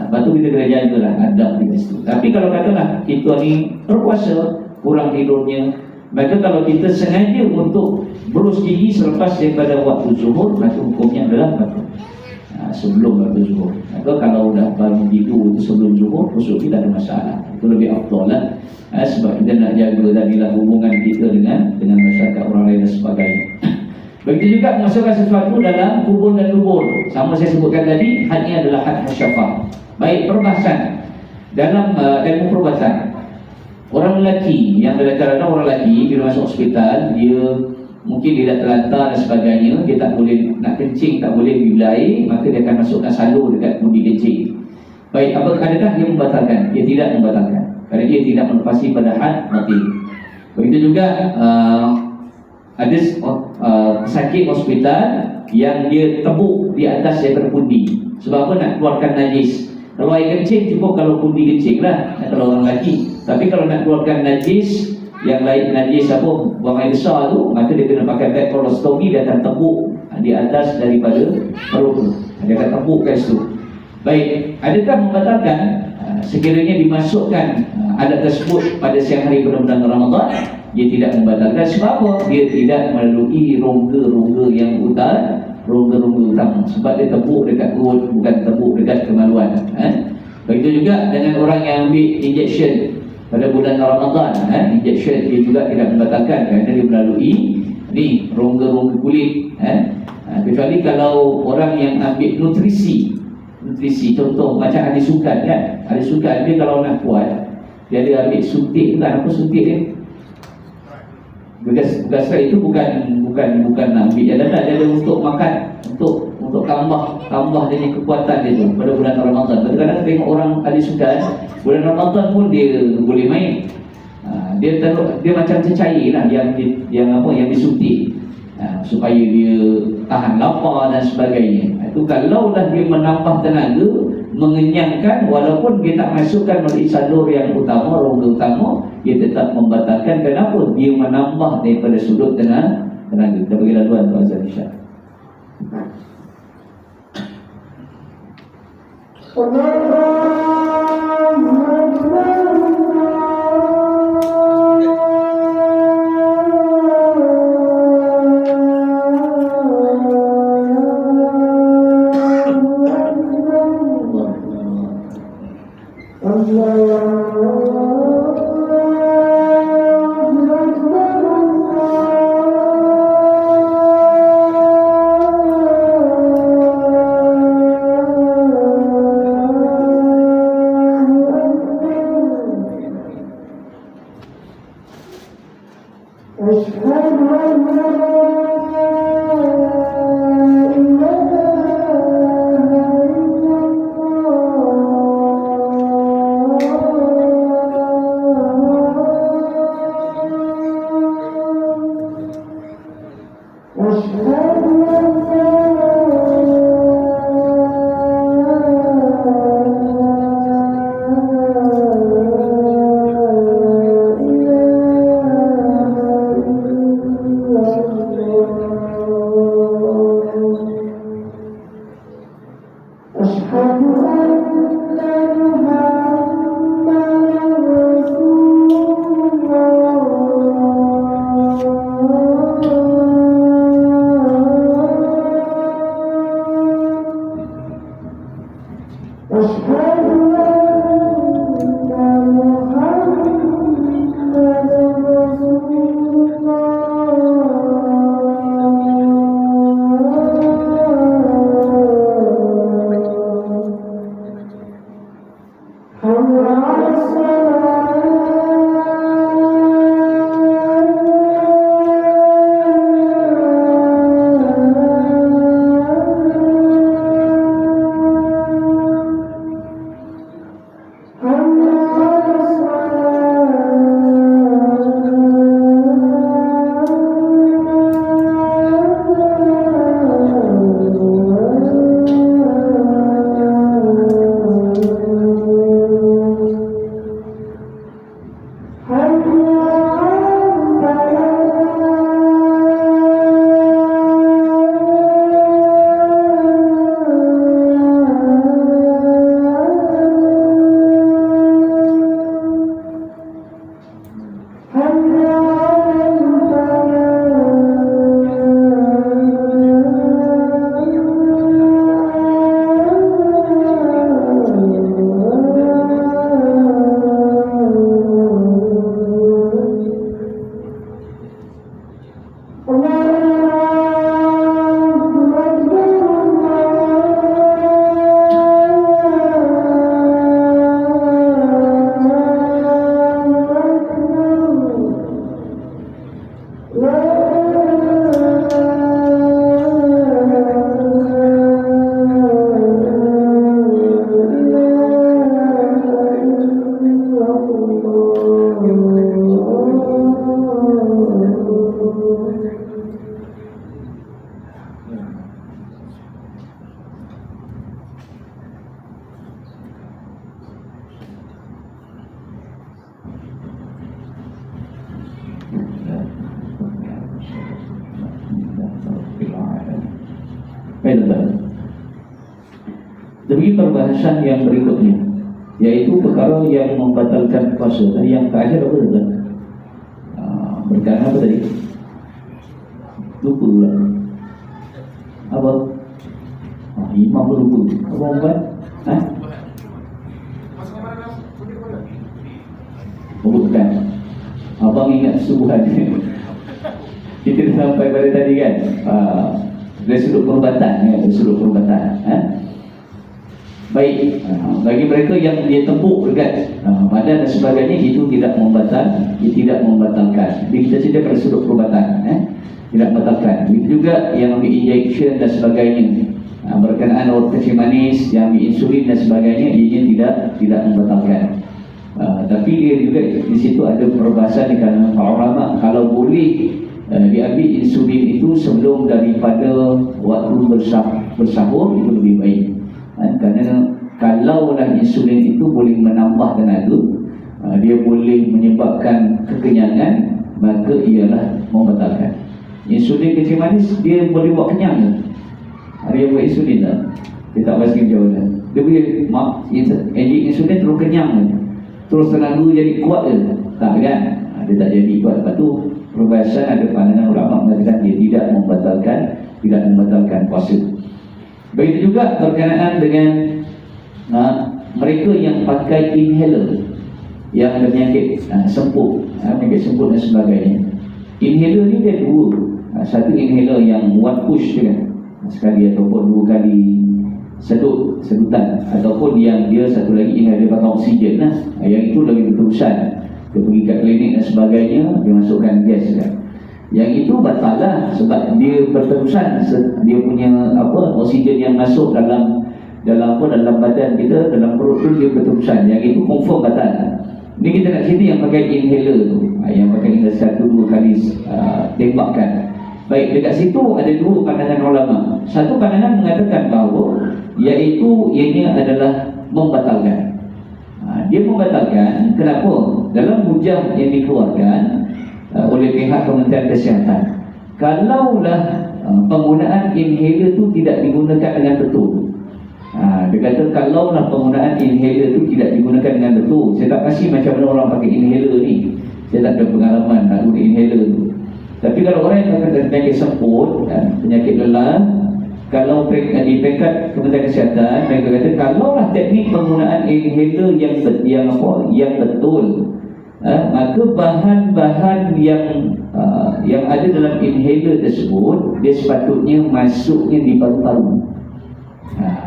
Lepas tu kita kena jaga lah adab di situ. Tapi kalau katalah kita ni berpuasa, kurang tidurnya, maka kalau kita sengaja untuk berus gigi selepas daripada waktu zuhur, maka hukumnya adalah sebelum waktu zuhur. Maka kalau dah bangun tidur sebelum zuhur, usul tidak ada masalah. Itu lebih afdal lah. Sebab kita nak jaga tadilah hubungan kita dengan masyarakat orang lain dan sebagainya. Begitu juga memasukkan sesuatu dalam kubur dan dubur. Sama saya sebutkan tadi, hadnya adalah had musyafah. Baik, perbahasan dalam ilmu perbahasan. Orang lelaki yang kadang-kadang orang lelaki bila masuk hospital, dia mungkin dia dah terlantar dan sebagainya, dia tak boleh nak kencing, tak boleh bila air, maka dia akan masukkan salur dekat undi kencing. Baik, adakah dia membatalkan? Dia tidak membatalkan, kerana dia tidak melepasi pada had mati. Begitu juga ada sakit hospital yang dia tebuk di atas daripada pundi. Sebab apa? Nak keluarkan najis. Kalau air kencing cukup kalau pundi kencing lah, kalau orang lelaki. Tapi kalau nak keluarkan najis yang lain, najis apa, buang air besar tu, maka dia kena pakai bag kolostomi. Dia akan tebuk di atas daripada perut tu, dia akan tebuk kat situ. Baik, adakah membatalkan sekiranya dimasukkan adat tersebut pada siang hari bulan Ramadan? Dia tidak membatalkan. Sebab apa? Dia tidak melalui rongga-rongga yang rongga-rongga utama. Sebab dia tebuk dekat perut, bukan tebuk dekat kemaluan. Begitu juga dengan orang yang ambil injection pada bulan Ramadan, injection dia juga tidak membatalkan kerana dia melalui ni rongga-rongga kulit. Kecuali kalau orang yang ambil nutrisi, contoh macam ahli sukan kan, ahli sukan dia kalau nak kuat, dia ada ambil suntik kan, apa suntik dia? Bekas itu bukan nak ambil jalan, dia ada untuk makan, untuk tambah dia kekuatan dia tu pada bulan Ramadan. Kadang-kadang tengok orang ahli sukan bulan Ramadan pun dia boleh main. Dia macam cecair lah yang disuntik, supaya dia tahan lapar dan sebagainya. Itu kalau dah dia menambah tenaga, mengenyangkan, walaupun dia tak masukkan melalui salur yang utama, rongga utama, dia tetap membatalkan. Kenapa? Dia menambah daripada sudut tenaga. Kita bagi laluan tu Azhar Isyak. Demi perbahasan yang berikutnya, yaitu perkara yang membatalkan puasa. Tadi yang terakhir apa tadi? Berkata apa tadi? Lupa pula. Apa? Imam pun lupa. Apa buat? Bukan. Abang ingat subuhan. Kita sampai pada tadi kan, dari sudut perubatan ya, dari sudut perubatan. Baik, bagi mereka yang dia tepuk dekat badan dan sebagainya, itu tidak membatalkan. Jadi kita cerita pada sudut perubatan, tidak membatalkan. Begitu juga yang ambil injection dan sebagainya, berkenaan obat kecil manis, yang ambil insulin dan sebagainya, ianya tidak membatalkan. Tapi dia juga di situ ada perbahasan di kalangan para ulama, kalau boleh diambil insulin itu sebelum daripada waktu bersahur, itu lebih baik. Kerana kalaulah insulin itu boleh menambah tenaga, dia boleh menyebabkan kekenyangan, maka ialah membatalkan. Insulin kecil manis dia boleh buat kenyang. Dia buat insulin tak? Dia tak pasti jauh dah. Dia boleh injek insulin terus kenyang, terus tenaga jadi kuat ke? Tak kan? Dia tak jadi kuat. Lepas tu perbahasan ada pandangan ulama mengatakan dia tidak membatalkan puasa. Begitu juga berkenaan dengan mereka yang pakai inhaler, yang ada penyakit semput, penyakit semput dan sebagainya. Inhaler ni dia dua. Satu inhaler yang one push kan, sekali ataupun dua kali sedutan, ataupun yang dia satu lagi inhaler pakai oksigen lah. Yang itu lagi berterusan. Dia pergi kat klinik dan sebagainya, dia masukkan gas kan. Yang itu batal lah, sebab dia berterusan, dia punya oksigen yang masuk dalam badan kita, dalam perut tu dia berterusan. Yang itu confirm batal. Ni kita nak cerita yang pakai inhaler tu, yang pakai inhaler satu dua kali tembakkan. Baik, dekat situ ada dua pandangan ulama. Satu pandangan mengatakan bahawa iaitu ianya adalah membatalkan. Dia membatalkan. Kenapa? Dalam hujah yang dikeluarkan oleh pihak Kementerian Kesihatan, kalaulah penggunaan inhaler itu tidak digunakan dengan betul. Dia kata kalaulah penggunaan inhaler itu tidak digunakan dengan betul. Saya tak pasti macam mana orang pakai inhaler ni, saya tak ada pengalaman nak guna inhaler tu. Tapi kalau orang yang pakai penyakit semput, penyakit lelah, kalau di peringkat Kementerian Kesihatan, mereka kata kalaulah teknik penggunaan inhaler yang betul, maka bahan-bahan yang ada dalam inhaler tersebut, dia sepatutnya masuknya di paru-paru.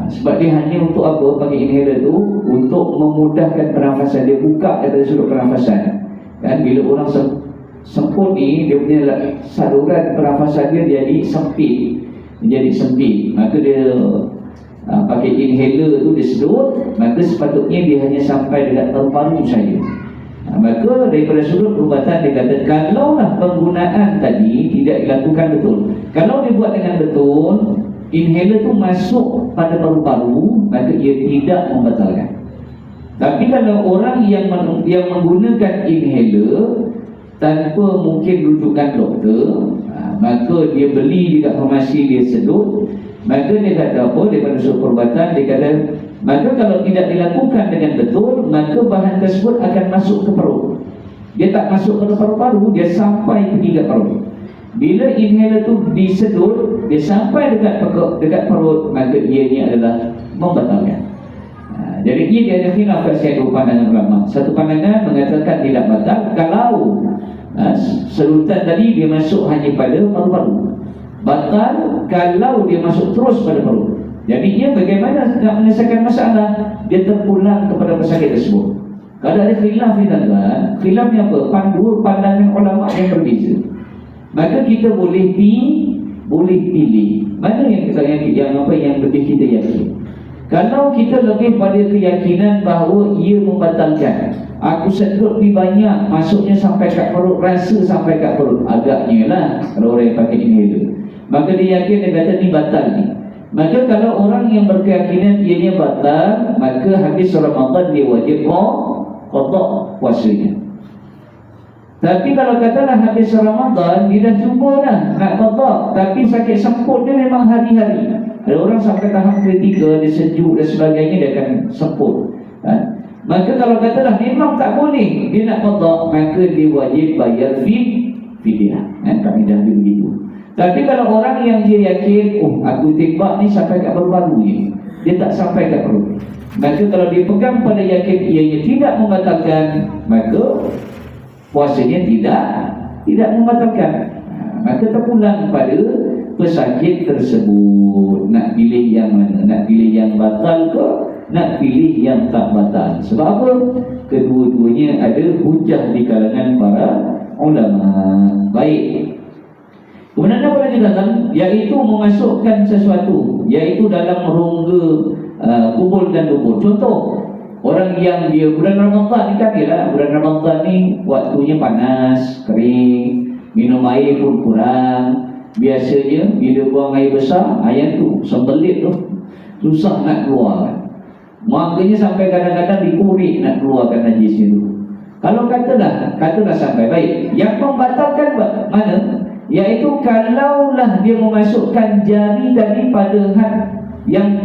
Sebab dia hanya untuk apa pakai inhaler tu? Untuk memudahkan pernafasan. Dia buka daripada sudut pernafasan. Kan bila orang semput ni, dia punya saluran pernafasan dia jadi sempit. Maka dia pakai inhaler tu, dia sedut, maka sepatutnya dia hanya sampai dekat paru-paru saja. Maka daripada sudut perubatan dia kata kalaulah penggunaan tadi tidak dilakukan betul, kalau dia buat dengan betul, inhaler tu masuk pada paru-paru, maka ia tidak membatalkan. Tapi kalau orang yang menggunakan inhaler tanpa mungkin rujukan doktor, maka dia beli dekat farmasi, dia sedut, maka dia kata apa? Daripada sudut perubatan dia kata, maka kalau tidak dilakukan dengan betul, maka bahan tersebut akan masuk ke perut. Dia tak masuk ke paru-paru, dia sampai pergi ke perut. Bila inhaler tu disedut, dia sampai dekat perut, maka ianya adalah membatalkan. Jadi ia ada khilaf pada dua pandangan ulama. Satu pandangan mengatakan tidak batal kalau sedutan tadi dia masuk hanya pada paru-paru. Batal kalau dia masuk terus pada perut. Jadi ia bagaimana nak menyelesaikan masalah? Dia terpulang kepada pesakit tersebut. Kalau ada khilaf ni tuan-tuan, khilafnya apa? Dua pandangan ulama yang berbeza. maka kita boleh pilih mana yang lebih kita yakin. Kalau kita lebih pada keyakinan bahawa ia membatalkan, aku sedut lebih banyak, masuknya sampai kat perut, rasa sampai kat perut, agaknya lah kalau orang yang pakai inhaler, maka dia yakin, dia kata ni batal ni. Maka kalau orang yang berkeyakinan ianya batal, maka habis Ramadan dia wajib qada puasanya. Tapi kalau katalah habis Ramadan, dia dah cuba dah nak qada, tapi sakit semput dia memang hari-hari. Ada orang sampai tahap kritikal, dia sejuk dan sebagainya, dia akan semput. Maka kalau katalah memang tak boleh dia nak qada, maka dia wajib bayar fidyah. Kaedah dia begitu. Tapi kalau orang yang dia yakin, aku tembak ni sampai kat baru-baru je, dia tak sampai kat perut, maka kalau dia pegang pada yakin ianya tidak membatalkan, maka puasanya tidak membatalkan. Maka terpulang pada pesakit tersebut, nak pilih yang mana, nak pilih yang batal ke, nak pilih yang tak batal. Sebab apa? Kedua-duanya ada hujah di kalangan para ulama. Baik. Kemudian apa lagi dalam, iaitu memasukkan sesuatu, iaitu dalam rongga kubur dan dubur. Contoh, orang yang dia bulan Ramadan ni kan, bulan Ramadan ni waktunya panas, kering, minum air pun kurang. Biasanya bila buang air besar, air tu sembelit tu susah nak keluar. Makanya sampai kadang-kadang dikurik nak keluarkan najis itu. Kalau katalah sampai baik, yang membatalkan mana? Iaitu kalaulah dia memasukkan jari daripada had yang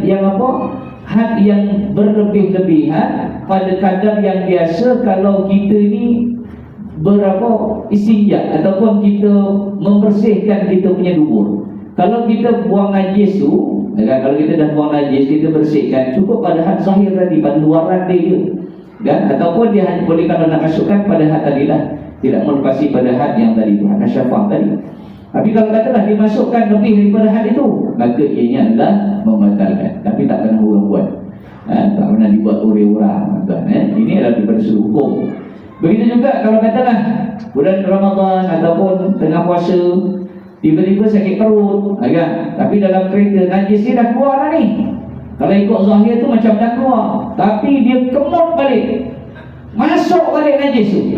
had yang berlebih-lebihan pada kadar yang biasa. Kalau kita ni istinja ataupun kita membersihkan kita punya dubur, kalau kita buang najis tu, kalau kita dah buang najis, kita bersihkan cukup pada had zahir tadi, pada luaran dia kan? Ataupun dia hanya boleh, kalau nak masukkan pada had tadilah, tidak melepasi pada had yang tadi tu, had syafah tadi. Tapi kalau katalah dimasukkan lebih daripada had itu, maka ianya adalah membatalkan. Tapi tak pernah orang buat, tak pernah dibuat oleh orang. Ini adalah daripada sudut hukum. Begitu juga kalau katalah bulan Ramadan ataupun tengah puasa, tiba-tiba sakit perut, tapi dalam kereta najis dia dah keluar dah ni. Kalau ikut zahir tu macam dah keluar, tapi dia kemut balik, masuk balik najis tu.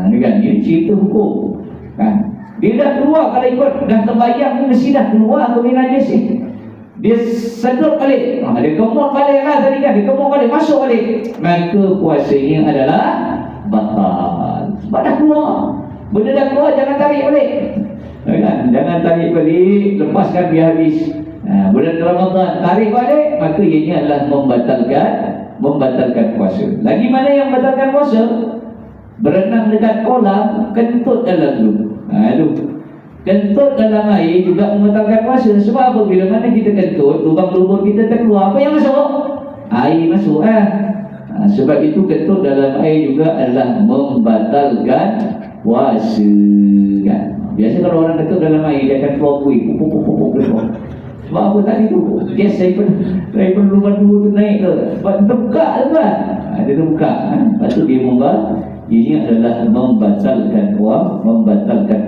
Ini cerita hukum kan. Dia dah keluar, kalau ikut dah terbayang ni mesti dah keluar tu najis ni. Dia sedut balik, dia kemut balik lah tadi kan, dia kemut balik, masuk balik, maka puasanya adalah batal. Sebab dah keluar, benda dah keluar, jangan tarik balik kan? Jangan tarik balik, lepaskan biar habis. Bulan Ramadan tarik balik, maka ianya adalah membatalkan puasa. Lagi mana yang membatalkan puasa? Berenang dekat kolam, kentut dalam kentut dalam air juga membatalkan puasa. Sebab apa? Bila mana kita kentut, lubang lubur kita terkeluar, apa yang masuk? Air masuk sebab itu kentut dalam air juga adalah membatalkan puasa kan. Biasa kalau orang kentut dalam air, dia akan keluar kuih, keluar. Sebab apa tadi tu? Gas daripada lubang lubur tu naik ke? Sebab terbuka tu kan? Dia terbuka. Lepas tu dia ini adalah membatalkan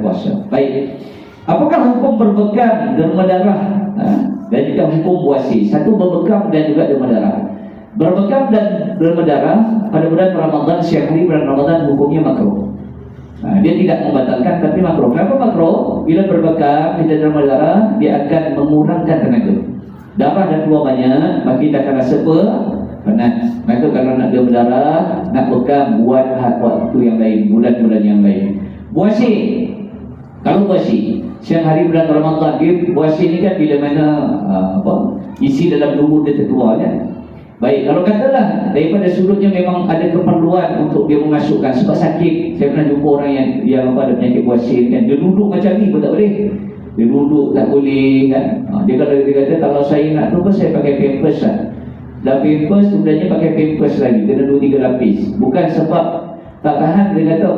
puasa. Baik. Apakah hukum berbekam, derma darah dan juga hukum puasa? Satu, berbekam dan juga derma darah. Berbekam dan derma darah pada bulan Ramadan, setiap hari bulan Ramadan hukumnya makruh. Dia tidak membatalkan, tapi makruh. Kenapa makruh? Bila berbekam, kita derma darah, dia akan mengurangkan tenaga. Darah dah keluar banyak, maka kita akan rasa penat. Maka kalau nak dia berdarah, nak bekam, buat waktu yang lain, bulan-bulan yang lain. Puasa, kalau puasa siang hari bulan Ramadan, dia puasa ni kan bila mana isi dalam tubuh dia terkeluar kan. Baik, kalau katalah daripada sudutnya memang ada keperluan untuk dia memasukkan sebab sakit. Saya pernah jumpa orang yang ada penyakit puasa kan, dia duduk macam ni pun tak boleh. Dia duduk tak boleh kan. Dia kata kalau saya nak tu, saya pakai pampers lah. Dan pampers sebenarnya pakai pampers lagi, kena 2-3 lapis. Bukan sebab tak tahan, dia kata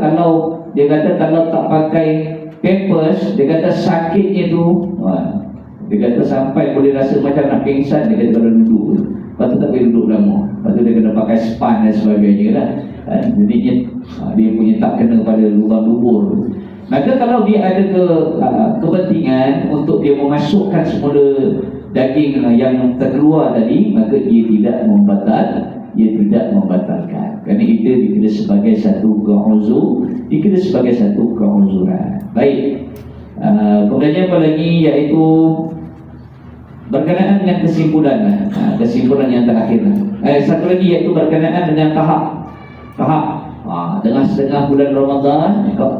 kalau tak pakai pampers, dia kata sakitnya tu, dia kata sampai boleh rasa macam nak pingsan. Dia kata kalau duduk, lepas tu tak boleh duduk lama. Lepas tu dia kena pakai span dan sebagainya lah. Jadinya dia punya tak kena pada lubang lubur. Maka kalau dia ada kepentingan untuk dia memasukkan semula daging yang terkeluar tadi, maka dia tidak membatalkan. Kerana itu dikira sebagai satu keuzuran. Baik. Kemudian apa lagi, iaitu berkenaan dengan kesimpulan. Kesimpulan yang terakhir. Satu lagi iaitu berkenaan dengan tahap. Tengah-tengah bulan Ramadan,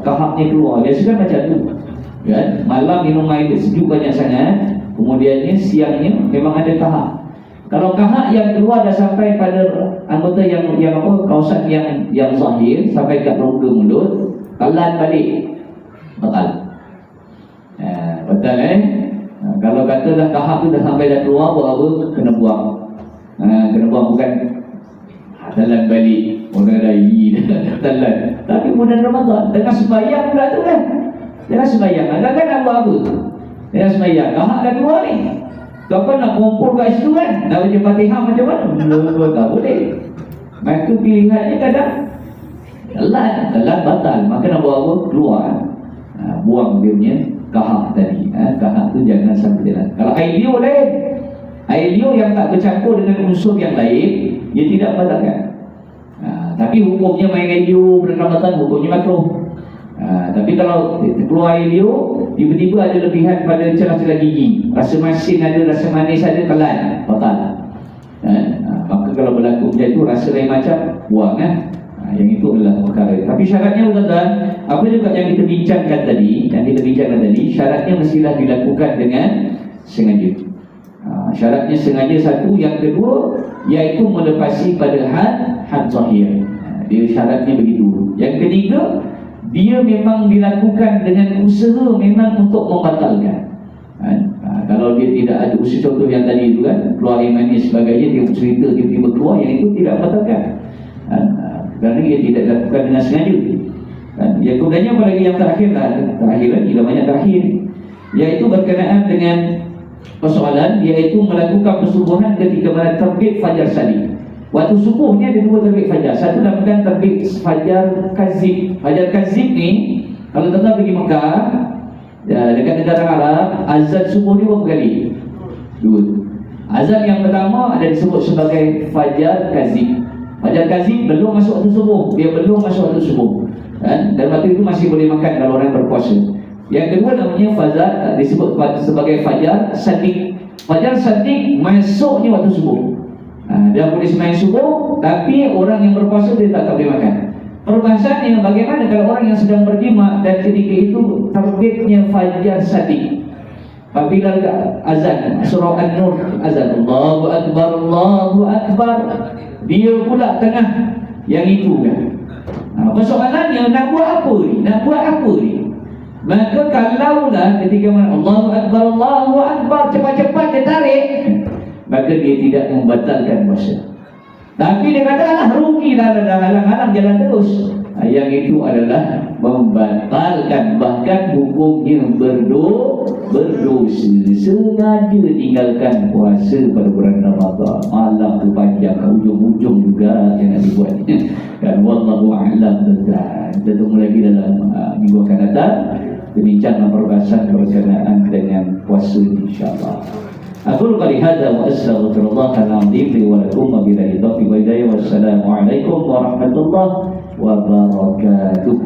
kahaknya keluar. Biasa kan macam tu, kan? Malam minum air sejuk banyak sangat, kemudiannya siangnya memang ada kahak. Kalau kahak yang keluar dah sampai pada anggota yang kawasan yang zahir, sampai kat rongga mulut, telan balik, batal. Betul kalau kata dah kahak tu dah sampai dah keluar, buat apa? Kena buang. Kena buang, bukan telan balik. Orang lagi dah telan. Tapi bulan Ramadan tengah sembahyang pula tu kan. Tengah sembahyang, kan nak buat apa? Tengah sembahyang, kahak dah keluar ni. Kau nak kumpul kat situ kan, nak baca Fatihah macam mana? Tak boleh. Maka pilihannya kadang telan batal. Maka nak buat apa? Keluar, buang dia punya kahak tadi. Kahak tu jangan sampai jalan. Kalau air liur lain, air liur yang tak bercampur dengan unsur yang lain, dia tidak batalkan. Tapi hukumnya main air liur bulan Ramadan, hukumnya makruh. Tapi kalau keluar air liur, tiba-tiba ada lebihan pada celah-celah gigi, rasa masin ada, rasa manis ada, telan, batal. Maka kalau berlaku macam itu, rasa lain macam, buang. Yang itu adalah perkara. Tapi syaratnya tuan-tuan, apa juga yang kita bincangkan tadi, syaratnya mestilah dilakukan dengan sengaja. Syaratnya sengaja satu. Yang kedua, iaitu melepasi pada had zahir. Dia syaratnya begitu. Yang ketiga, dia memang dilakukan dengan usaha memang untuk membatalkan. Kalau dia tidak ada usaha, contoh yang tadi itu kan, keluar air manis sebagainya, dia cerita tiba-tiba keluar, yang itu tidak membatalkan. Kerana dia tidak dilakukan dengan sengaja. Yang kemudiannya apa lagi yang terakhir lagi, banyak terakhir, iaitu berkenaan dengan persoalan, iaitu melakukan persubuhan ketika mana terbit fajar sadiq. Waktu subuh ni ada dua terbit fajar. Satu namakan terbit fajar kazib. Fajar kazib ni, kalau tuan-tuan pergi Mekah, dekat negara Arab, azan subuh ni berapa kali? Dua. Azan yang pertama ada disebut sebagai fajar kazib. Fajar kazib belum masuk waktu subuh. Dia belum masuk waktu subuh. Dan waktu itu masih boleh makan kalau orang berpuasa. Yang kedua namanya fajar, disebut sebagai fajar sadiq. Fajar sadiq masuknya waktu subuh. Dia boleh sembahyang subuh, tapi orang yang berpuasa dia tak boleh makan. Perbahasannya bagaimana kalau orang yang sedang berjima dan ketika itu terbitnya fajar sadiq. Apabila azan surah An-Nur, azan Allahu Akbar, dia pula tengah yang itu kan. Persoalannya nak buat apa ni? Maka kalaulah ketika Allahu Akbar cepat-cepat dia tarik, maka dia tidak membatalkan puasa. Tapi dia kata, alah rugilah, dah halang-halang jalan terus. Yang itu adalah membatalkan, bahkan hukumnya berdosa. Sengaja tinggalkan puasa pada bulan Ramadan, malam tu panjang, ujung-ujung juga yang nak dibuatnya. Dan wallahu a'lam. Kita tunggu lagi dalam minggu akan datang, bincang perbahasan berkenaan dengan puasa insya-Allah. Aku qali hadza wa astaghfirullah al-azim li wa lakum wa billahi taufiq wa hidayah. Wassalamu alaikum warahmatullahi wabarakatuh.